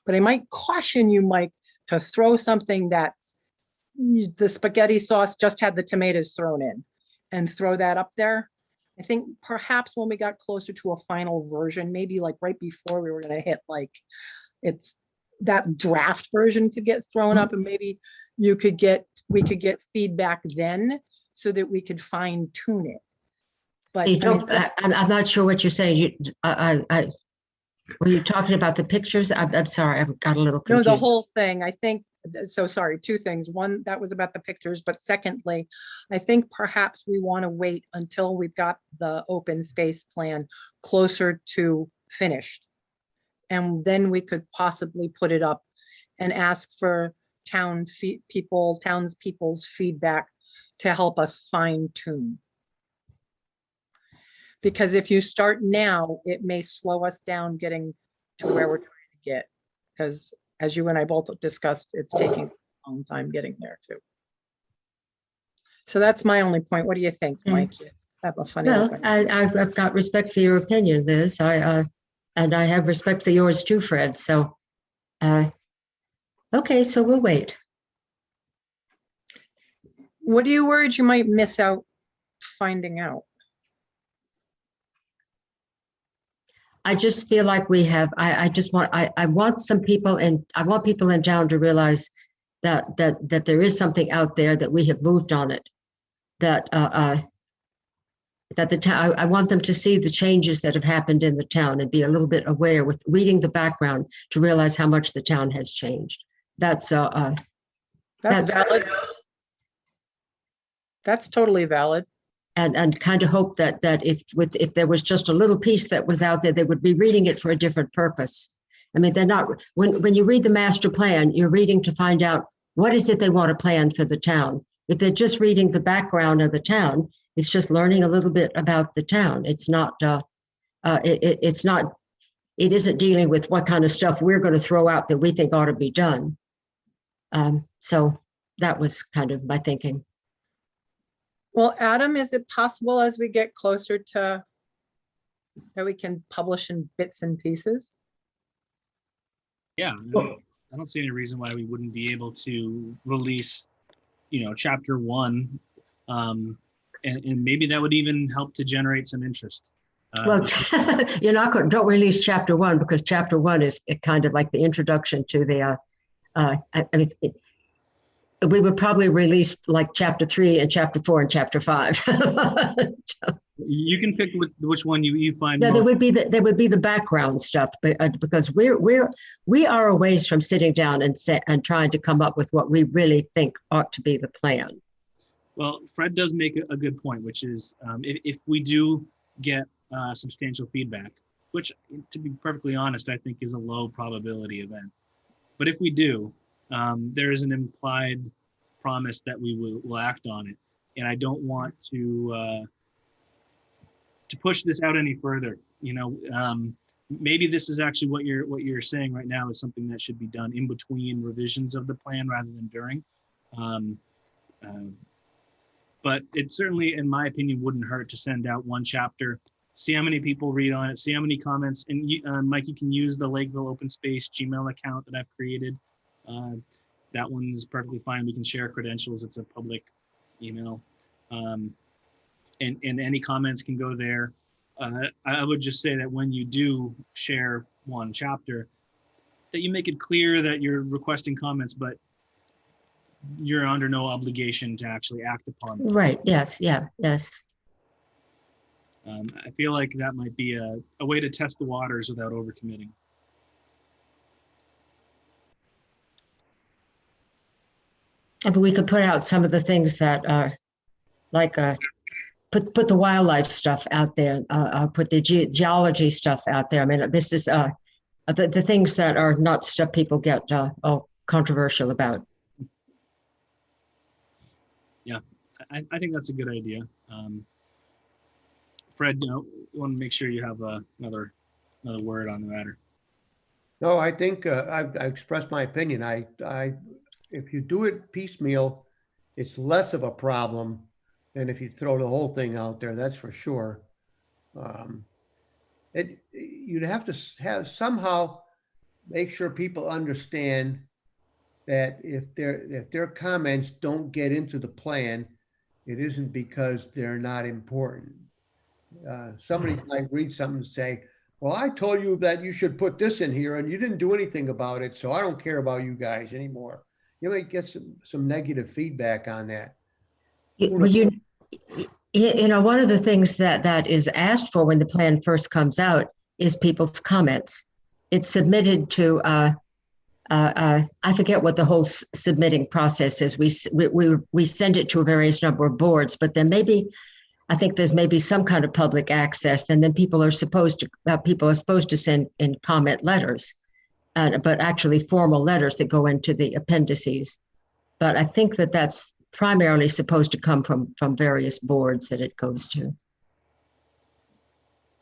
But I might caution you, Mike, to throw something that's the spaghetti sauce just had the tomatoes thrown in and throw that up there. I think perhaps when we got closer to a final version, maybe like right before we were going to hit, like, it's that draft version could get thrown up, and maybe we could get feedback then so that we could fine tune it. But I'm not sure what you're saying. Were you talking about the pictures? I'm sorry, I got a little confused. No, the whole thing. I think so. Sorry, two things. One, that was about the pictures, but secondly, I think perhaps we want to wait until we've got the open space plan closer to finished, and then we could possibly put it up and ask for townspeople's feedback to help us fine tune. Because if you start now, it may slow us down getting to where we're trying to get. Because as you and I both discussed, it's taking a long time getting there too. So that's my only point. What do you think, Mike? You have a funny Well, look. I've got respect for your opinion, Liz. And I have respect for yours too, Fred. So, okay, so we'll wait. What are you worried you might miss out finding out? I just feel like we have, I want some people and I want people in town to realize that there is something out there, that we have moved on it, that the town, I want them to see the changes that have happened in the town and be a little bit aware with reading the background to realize how much the town has changed. That's valid. That's totally valid. And kind of hope that if there was just a little piece that was out there, they would be reading it for a different purpose. I mean, they're not, when you read the master plan, you're reading to find out what is it they want to plan for the town. If they're just reading the background of the town, it's just learning a little bit about the town. It's not, it isn't dealing with what kind of stuff we're going to throw out that we think ought to be done. So that was kind of my thinking. Well, Adam, is it possible as we get closer to that we can publish in bits and pieces? Yeah, I don't see any reason why we wouldn't be able to release, chapter 1, and maybe that would even help to generate some interest. Well, you're not going. Don't release chapter 1 because chapter 1 is kind of like the introduction to the. We would probably release like chapter 3 and chapter 4 and chapter 5. You can pick which one you find. No, there would be the background stuff, but because we are a ways from sitting down and trying to come up with what we really think ought to be the plan. Well, Fred does make a good point, which is if we do get substantial feedback, which, to be perfectly honest, I think is a low probability event. But if we do, there is an implied promise that we will act on it, and I don't want to push this out any further. Maybe this is actually what you're saying right now is something that should be done in between revisions of the plan rather than during. But it certainly, in my opinion, wouldn't hurt to send out one chapter, see how many people read on it, see how many comments, and Mike, you can use the Lakeville Open Space Gmail account that I've created. That one's perfectly fine. We can share credentials. It's a public email. And any comments can go there. I would just say that when you do share one chapter, that you make it clear that you're requesting comments, but you're under no obligation to actually act upon them. Right. Yes. Yeah. Yes. I feel like that might be a way to test the waters without overcommitting. But we could put out some of the things that are like put the wildlife stuff out there, put the geology stuff out there. I mean, this is the things that are not stuff people get controversial about. Yeah, I think that's a good idea. Fred, you want to make sure you have another word on the matter. No, I think I expressed my opinion. If you do it piecemeal, it's less of a problem than if you throw the whole thing out there. That's for sure. You'd have to somehow make sure people understand that if their comments don't get into the plan, it isn't because they're not important. Somebody might read something and say, well, I told you that you should put this in here and you didn't do anything about it, so I don't care about you guys anymore. You might get some negative feedback on that. Well, one of the things that is asked for when the plan first comes out is people's comments. It's submitted to, I forget what the whole submitting process is. We send it to a various number of boards, but then I think there's maybe some kind of public access, and then people are supposed to send in comment letters. but actually formal letters that go into the appendices. But I think that that's primarily supposed to come from various boards that it goes to.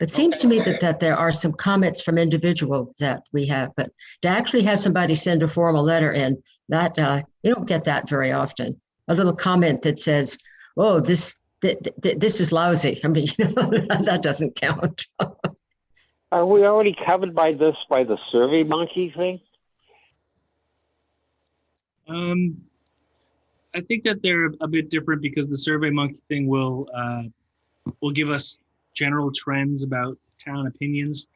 It seems to me that there are some comments from individuals that we have, but to actually have somebody send a formal letter in, that you don't get that very often. A little comment that says, "Oh, this is lousy." I mean, that doesn't count. Are we already covered by the Survey Monkey thing? I think that they're a bit different because the Survey Monkey thing will give us general trends about town opinions.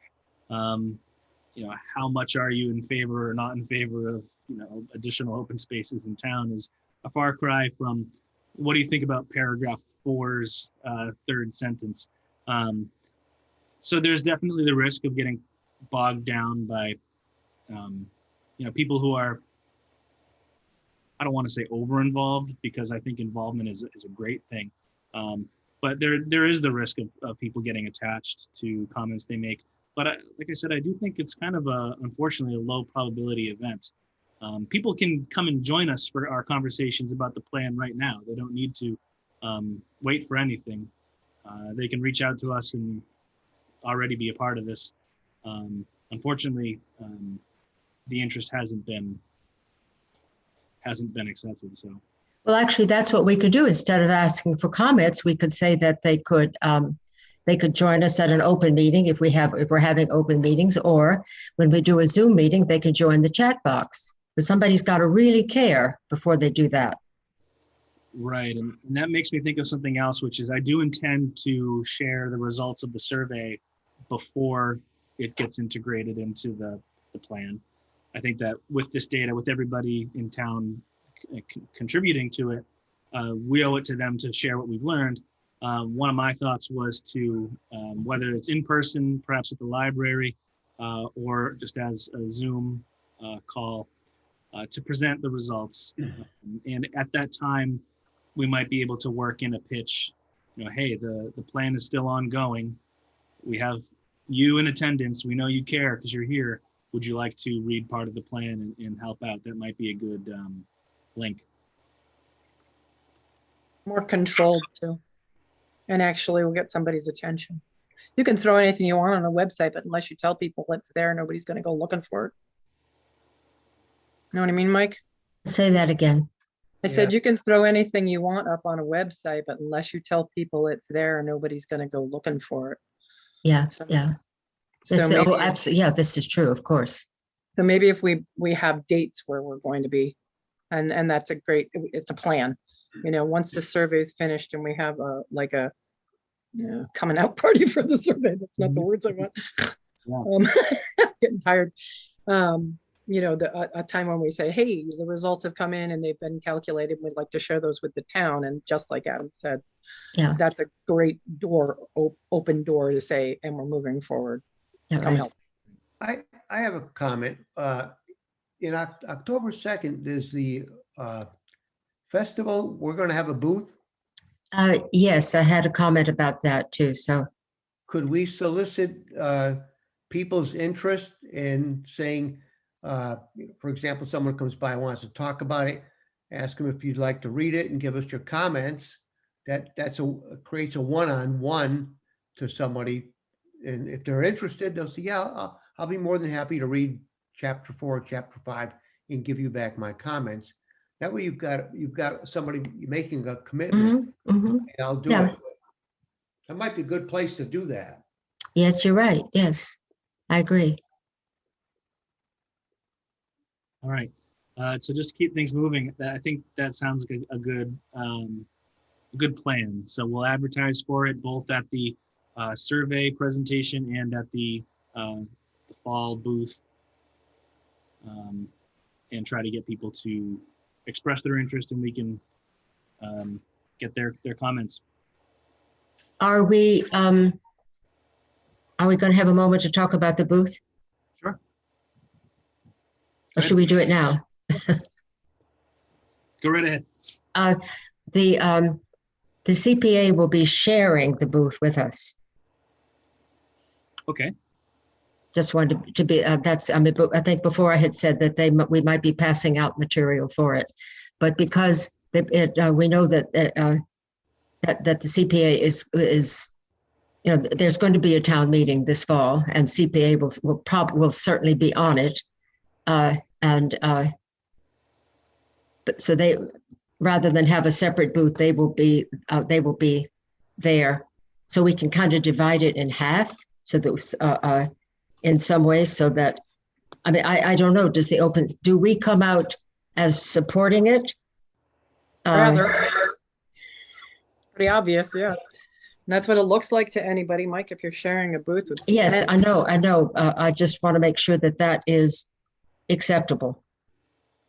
How much are you in favor or not in favor of, additional open spaces in town is a far cry from what do you think about paragraph 4's third sentence. So there's definitely the risk of getting bogged down by, people who are, I don't want to say over-involved because I think involvement is a great thing. But there is the risk of people getting attached to comments they make. But like I said, I do think it's kind of unfortunately, a low probability event. People can come and join us for our conversations about the plan right now. They don't need to wait for anything. They can reach out to us and already be a part of this. Unfortunately, the interest hasn't been excessive. So. Well, actually, that's what we could do. Instead of asking for comments, we could say that they could join us at an open meeting if we're having open meetings, or when we do a Zoom meeting, they could join the chat box. But somebody's got to really care before they do that. Right, and that makes me think of something else, which is I do intend to share the results of the survey before it gets integrated into the plan. I think that with this data, with everybody in town contributing to it, we owe it to them to share what we've learned. One of my thoughts was to, whether it's in person, perhaps at the library, or just as a Zoom call, to present the results. And at that time, we might be able to work in a pitch, hey, the plan is still ongoing. We have you in attendance. We know you care because you're here. Would you like to read part of the plan and help out? That might be a good link. More controlled too. And actually we'll get somebody's attention. You can throw anything you want on a website, but unless you tell people it's there, nobody's going to go looking for it. You know what I mean, Mike? Say that again. I said you can throw anything you want up on a website, but unless you tell people it's there, nobody's going to go looking for it. Yeah, So, yeah. So maybe, absolutely. Yeah, this is true, of course. So maybe if we have dates where we're going to be, and that's it's a plan. Once the survey is finished and we have a coming out party for the survey. That's not the words I want. Yeah. Getting tired. A time when we say, hey, the results have come in and they've been calculated. We'd like to share those with the town. And just like Adam said, yeah, that's a great open door to say, and we're moving forward. Yeah, Come help. I have a comment. In October 2nd, there's the festival. We're going to have a booth. Yes, I had a comment about that too. So could we solicit people's interest in saying, for example, someone comes by and wants to talk about it, ask them if you'd like to read it and give us your comments. That creates a one-on-one to somebody. And if they're interested, they'll say, yeah, I'll be more than happy to read chapter 4 or chapter 5 and give you back my comments. That way you've got somebody making a commitment. Mm-hmm. And I'll do it. That might be a good place to do that. Yes, you're right. Yes, I agree. All right. So just keep things moving. I think that sounds like a good plan. So we'll advertise for it both at the survey presentation and at the fall booth, and try to get people to express their interest, and we can get their comments. Are we going to have a moment to talk about the booth? Sure. Or should we do it now? Go right ahead. The CPA will be sharing the booth with us. Okay. Just wanted to be, that's, I mean, but I think before I had said that we might be passing out material for it. But because we know that, that the CPA is, you know, there's going to be a town meeting this fall, and CPA will certainly be on it. But so they, rather than have a separate booth, they will be there. So we can kind of divide it in half. So that in some ways, so that, I mean, I don't know, do we come out as supporting it? Rather, pretty obvious, yeah. And that's what it looks like to anybody, Mike, if you're sharing a booth with. Yes, I know. I just want to make sure that that is acceptable.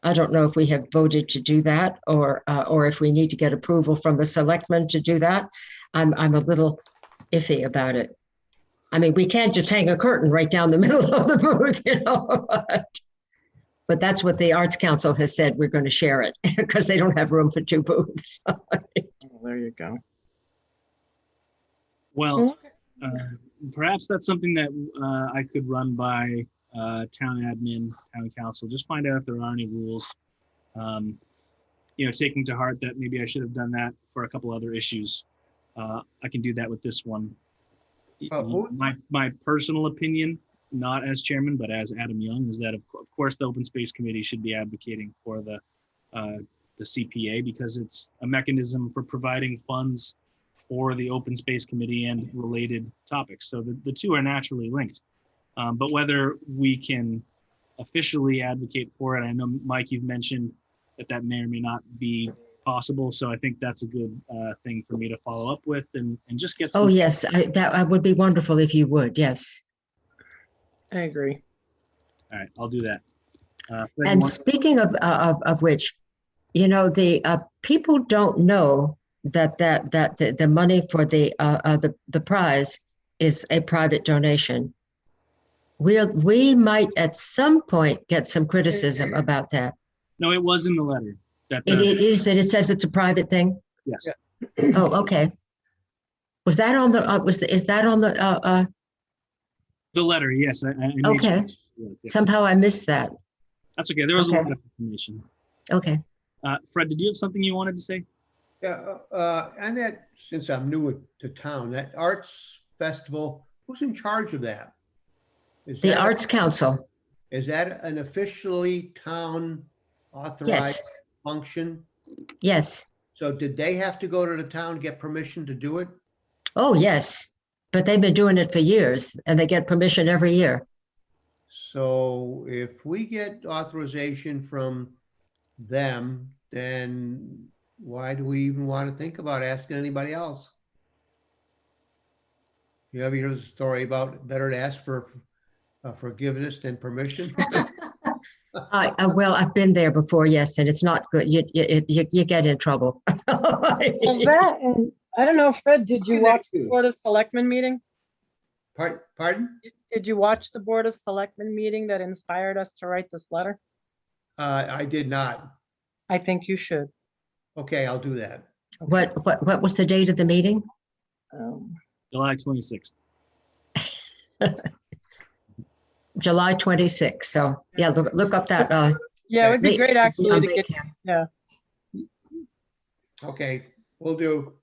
I don't know if we have voted to do that, or if we need to get approval from the selectmen to do that. I'm a little iffy about it. I mean, we can't just hang a curtain right down the middle of the booth, you know. But that's what the Arts Council has said. We're going to share it because they don't have room for 2 booths. There you go. Well, perhaps that's something that I could run by town admin, town council, just find out if there are any rules. You know, taking to heart that maybe I should have done that for a couple other issues. I can do that with this one. My personal opinion, not as chairman, but as Adam Young, is that of course the Open Space Committee should be advocating for the CPA, because it's a mechanism for providing funds for the Open Space Committee and related topics. So the two are naturally linked. But whether we can officially advocate for it, I know, Mike, you've mentioned that may or may not be possible. So I think that's a good thing for me to follow up with and just get some. Oh, yes, that would be wonderful if you would, yes. I agree. All right, I'll do that. And speaking of which, you know, the people don't know that the money for the prize is a private donation. We might at some point get some criticism about that. No, it was in the letter. It says it's a private thing? Yes. Oh, okay. Was that on the, is that on the, the letter, yes. I made okay. Sure. Yes. Somehow I missed that. That's okay. There was a lot of information. Okay. Fred, did you have something you wanted to say? Yeah, and that, since I'm new to town, that arts festival, who's in charge of that? The Arts Council. Is that an officially town authorized function? Yes. So did they have to go to the town, get permission to do it? Oh, yes. But they've been doing it for years, and they get permission every year. So if we get authorization from them, then why do we even want to think about asking anybody else? You ever heard the story about better to ask for forgiveness than permission? Well, I've been there before, yes, and it's not good. You get in trouble. And I don't know, Fred, did you watch the Board of Selectmen meeting? Pardon? Did you watch the Board of Selectmen meeting that inspired us to write this letter? I did not. I think you should. Okay, I'll do that. Okay. What was the date of the meeting? July 26th. July 26th. So yeah, look up that. Yeah, it would be great actually to get. LakeCAM. Yeah. Okay, will do.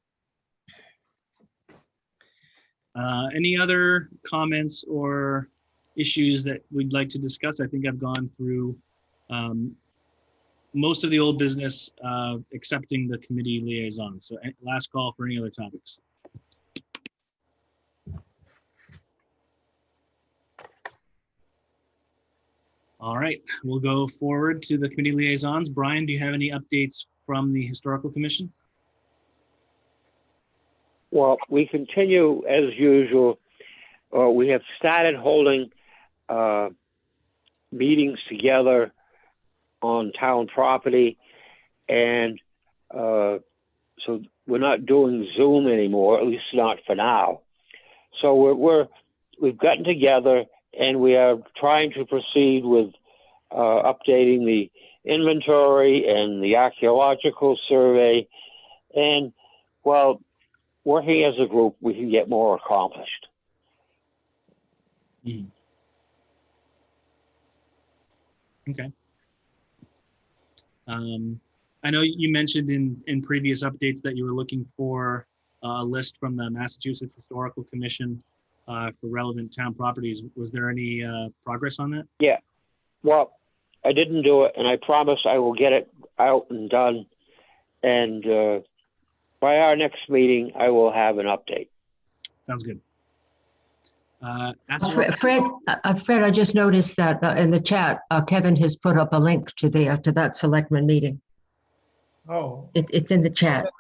Any other comments or issues that we'd like to discuss? I think I've gone through most of the old business, excepting the committee liaison. So last call for any other topics. All right, we'll go forward to the committee liaisons. Brian, do you have any updates from the Historical Commission? Well, we continue as usual. We have started holding meetings together on town property, and so we're not doing Zoom anymore, at least not for now. So we've gotten together, and we are trying to proceed with updating the inventory and the archaeological survey, and well, working as a group, we can get more accomplished. Okay. I know you mentioned in previous updates that you were looking for a list from the Massachusetts Historical Commission for relevant town properties. Was there any progress on that? Yeah. Well, I didn't do it, and I promise I will get it out and done. And by our next meeting, I will have an update. Sounds good. Fred, I just noticed that in the chat, Kevin has put up a link to that selectman meeting. Oh, It's in the chat.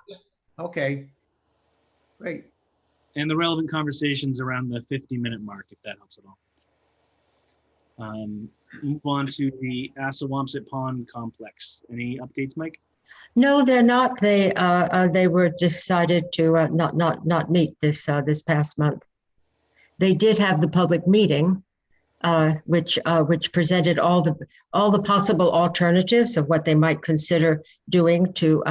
okay. Great. And the relevant conversations around the 50-minute mark, if that helps at all. Move on to the Assawampset Pond complex. Any updates, Mike? No, they're not. They were decided to not meet this past month. They did have the public meeting, which presented all the possible alternatives of what they might consider doing to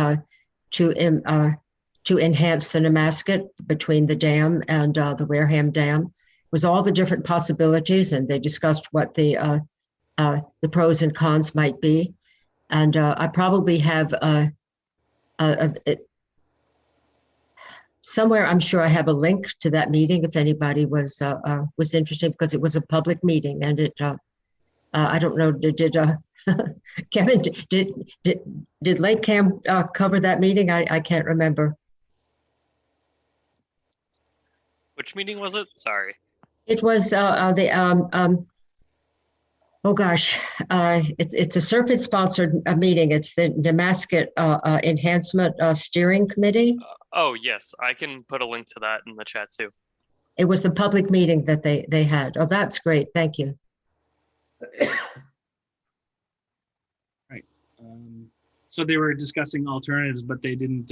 enhance the Nemasket between the dam and the Wareham Dam. It was all the different possibilities, and they discussed what the pros and cons might be. And I probably have somewhere, I'm sure I have a link to that meeting if anybody was interested, because it was a public meeting, and it I don't know, did Kevin, did LakeCAM cover that meeting? I can't remember. Which meeting was it? Sorry. It was oh gosh, it's a Serpent sponsored meeting. It's the Nemasket Enhancement Steering Committee. Oh, yes. I can put a link to that in the chat too. It was the public meeting that they had. Oh, that's great. Thank you. Right. So they were discussing alternatives, but they didn't.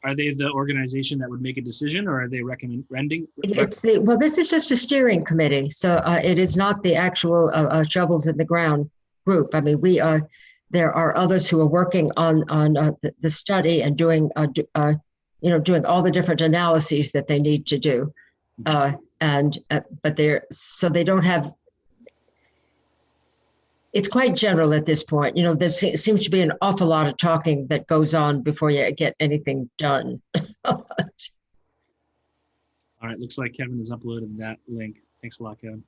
Are they the organization that would make a decision, or are they recommending? Well, this is just a steering committee, so it is not the actual shovels in the ground group. I mean, there are others who are working on the study and doing doing all the different analyses that they need to do, but they don't have. It's quite general at this point. You know, there seems to be an awful lot of talking that goes on before you get anything done. All right, looks like Kevin has uploaded that link. Thanks a lot, Kevin.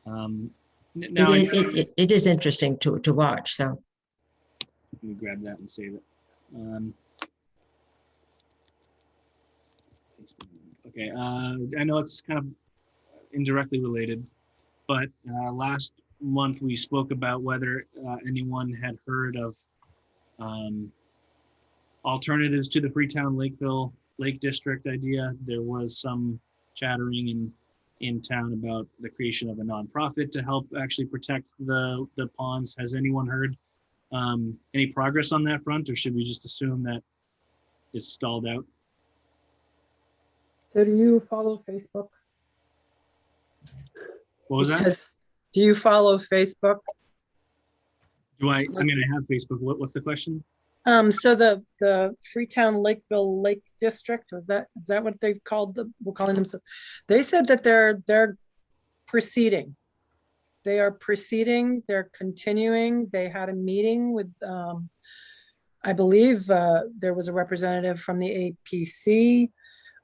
Now It is interesting to watch. So let me grab that and save it. Okay, I know it's kind of indirectly related, but last month we spoke about whether anyone had heard of alternatives to the Freetown Lakeville Lake District idea. There was some chattering in town about the creation of a nonprofit to help actually protect the ponds. Has anyone heard any progress on that front, or should we just assume that it's stalled out? So do you follow Facebook? What was that? Do you follow Facebook? Do I mean, I have Facebook. What's the question? So the Freetown Lakeville Lake District, is that what they called we're calling themselves? They said that they're proceeding. They are proceeding, they're continuing. They had a meeting with I believe there was a representative from the APC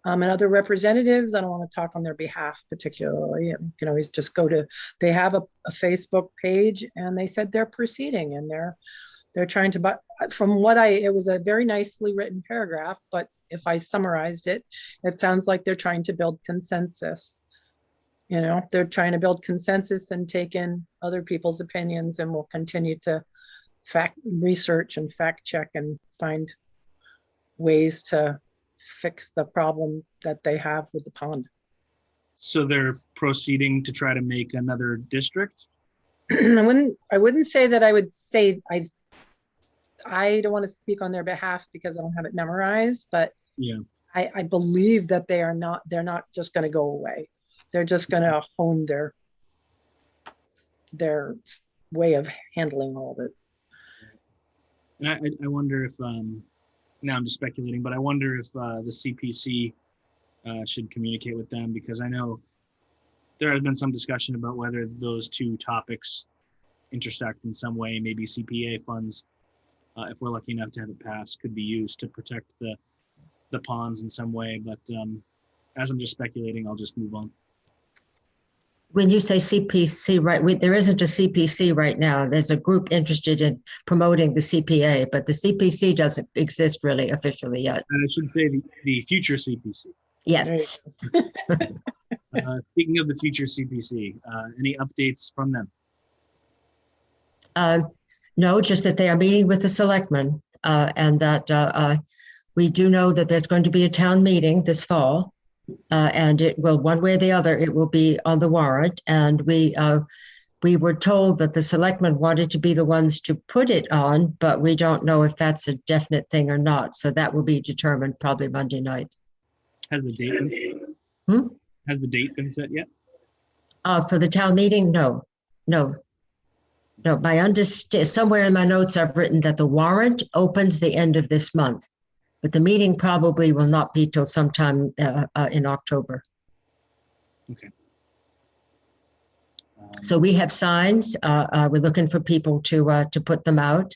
and other representatives. I don't want to talk on their behalf particularly. You can always just they have a Facebook page, and they said they're proceeding, and they're trying to, but from what it was a very nicely written paragraph, but if I summarized it, it sounds like they're trying to build consensus. You know, they're trying to build consensus and take in other people's opinions, and will continue to research and fact check and find ways to fix the problem that they have with the pond. So they're proceeding to try to make another district? I wouldn't say that I would say I don't want to speak on their behalf because I don't have it memorized, but yeah, I believe that they're not just going to go away. They're just going to hone their way of handling all of it. And I wonder if, now I'm just speculating, but I wonder if the CPC should communicate with them, because I know there has been some discussion about whether those two topics intersect in some way. Maybe CPA funds, if we're lucky enough to have it pass, could be used to protect the ponds in some way. But as I'm just speculating, I'll just move on. When you say CPC, right, there isn't a CPC right now. There's a group interested in promoting the CPA, but the CPC doesn't exist really officially yet. And I should say the future CPC. Yes. Speaking of the future CPC, any updates from them? No, just that they are meeting with the selectmen, and that we do know that there's going to be a town meeting this fall. And it will, one way or the other, it will be on the warrant. And we were told that the selectmen wanted to be the ones to put it on, but we don't know if that's a definite thing or not. So that will be determined probably Monday night. Has the date been, Has the date been set yet? For the town meeting? No. My somewhere in my notes, I've written that the warrant opens the end of this month, but the meeting probably will not be till sometime in October. Okay. So we have signs. We're looking for people to put them out,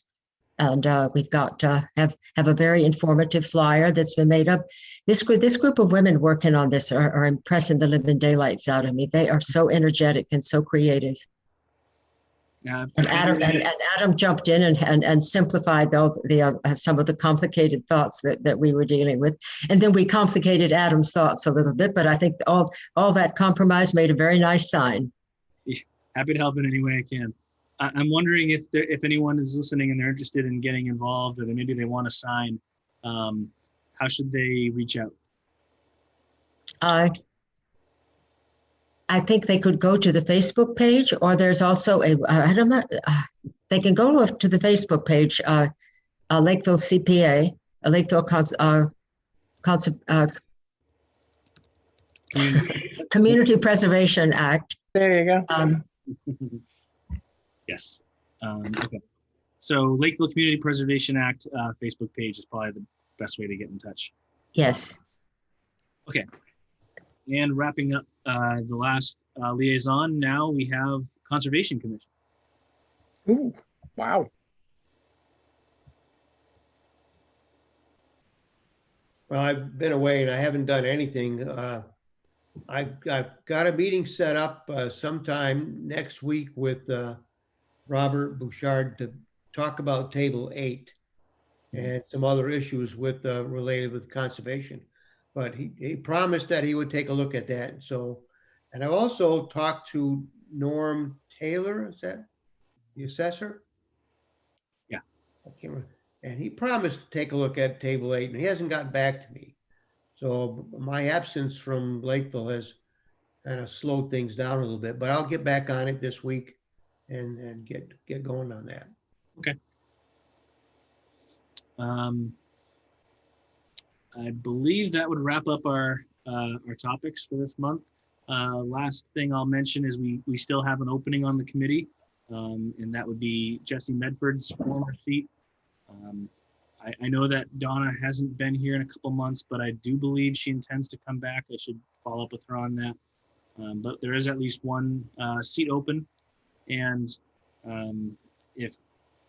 and we've got have a very informative flyer that's been made up. This group of women working on this are impressing the living daylights out of me. They are so energetic and so creative. Yeah, and Adam jumped in and simplified some of the complicated thoughts that we were dealing with, and then we complicated Adam's thoughts a little bit. But I think all that compromise made a very nice sign. Happy to help in any way I can. I'm wondering if anyone is listening and they're interested in getting involved, or maybe they want to sign. How should they reach out? I think they could go to the Facebook page, or there's also they can go to the Facebook page, Lakeville CPA, Lakeville Community Preservation Act. There you go. Yes. Okay. So Lakeville Community Preservation Act Facebook page is probably the best way to get in touch. Yes. Okay. And wrapping up the last liaison, now we have Conservation Commission. Ooh, wow. Well, I've been away and I haven't done anything. I've got a meeting set up sometime next week with Robert Bouchard to talk about Table 8 and some other issues related with conservation. But he promised that he would take a look at that. So, and I also talked to Norm Taylor, is that the assessor? Yeah. I can't remember. And he promised to take a look at Table 8, and he hasn't gotten back to me. So my absence from Lakeville has kind of slowed things down a little bit, but I'll get back on it this week and get going on that. Okay. I believe that would wrap up our topics for this month. Last thing I'll mention is we still have an opening on the committee, and that would be Jesse Medford's former seat. I know that Donna hasn't been here in a couple months, but I do believe she intends to come back. I should follow up with her on that. But there is at least one seat open, and if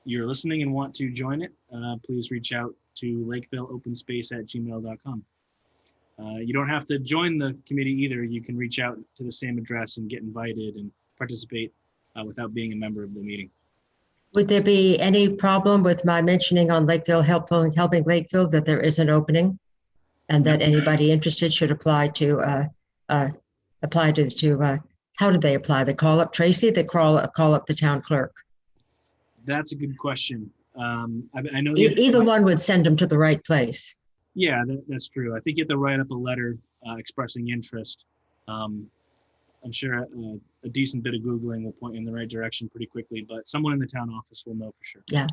you're listening and want to join it, please reach out to lakevilleopenspace@gmail.com. You don't have to join the committee either. You can reach out to the same address and get invited and participate without being a member of the meeting. Would there be any problem with my mentioning on Lakeville helping Lakeville that there is an opening, and that anybody interested should apply to how do they apply? They call up Tracy. They call up the town clerk. That's a good question. I know Either one would send them to the right place. Yeah, that's true. I think you have to write up a letter expressing interest. I'm sure a decent bit of Googling will point you in the right direction pretty quickly, but someone in the town office will know for sure. Yeah.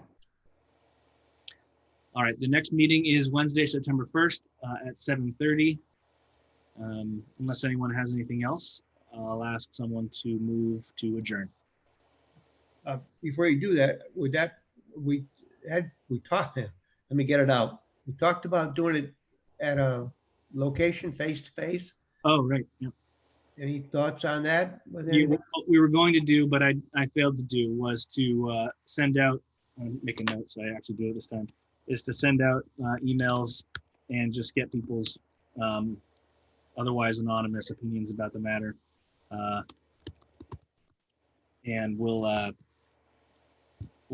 All right, the next meeting is Wednesday, September 1st at 7:30. Unless anyone has anything else, I'll ask someone to move to adjourn. Before you do that, we talked, let me get it out. We talked about doing it at a location face to face. Oh, right. Yeah. Any thoughts on that? with We anybody? we were going to do, but I failed to do, was to send out, make a note so I actually do it this time, is to send out emails and just get people's otherwise anonymous opinions about the matter. And we'll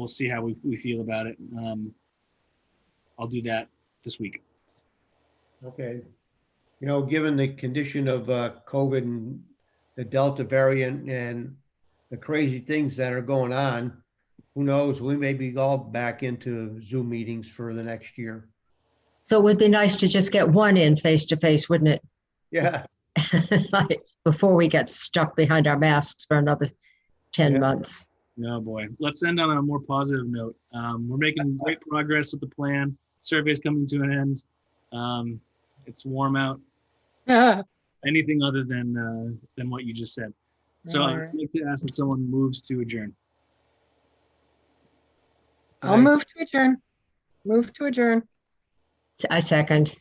see how we feel about it. I'll do that this week. Okay. You know, given the condition of COVID and the Delta variant and the crazy things that are going on, who knows, we may be all back into Zoom meetings for the next year. So it would be nice to just get one in face to face, wouldn't it? Yeah. Like, before we get stuck behind our masks for another 10 Yeah. months. No, boy. Let's end on a more positive note. We're making great progress with the plan. Survey's coming to an end. It's warm out. Anything other than what you just said. So All I'd right. like to ask that someone moves to adjourn. I'll move to adjourn. Move to adjourn. I second.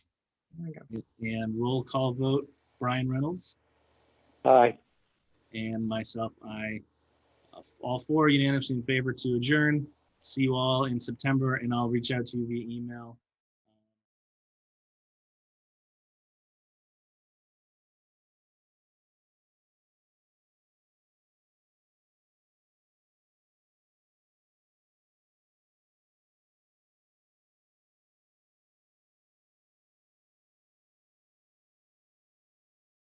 There we go. And roll call vote, Brian Reynolds Aye. and myself, I. All four unanimously in favor to adjourn. See you all in September, and I'll reach out to you via email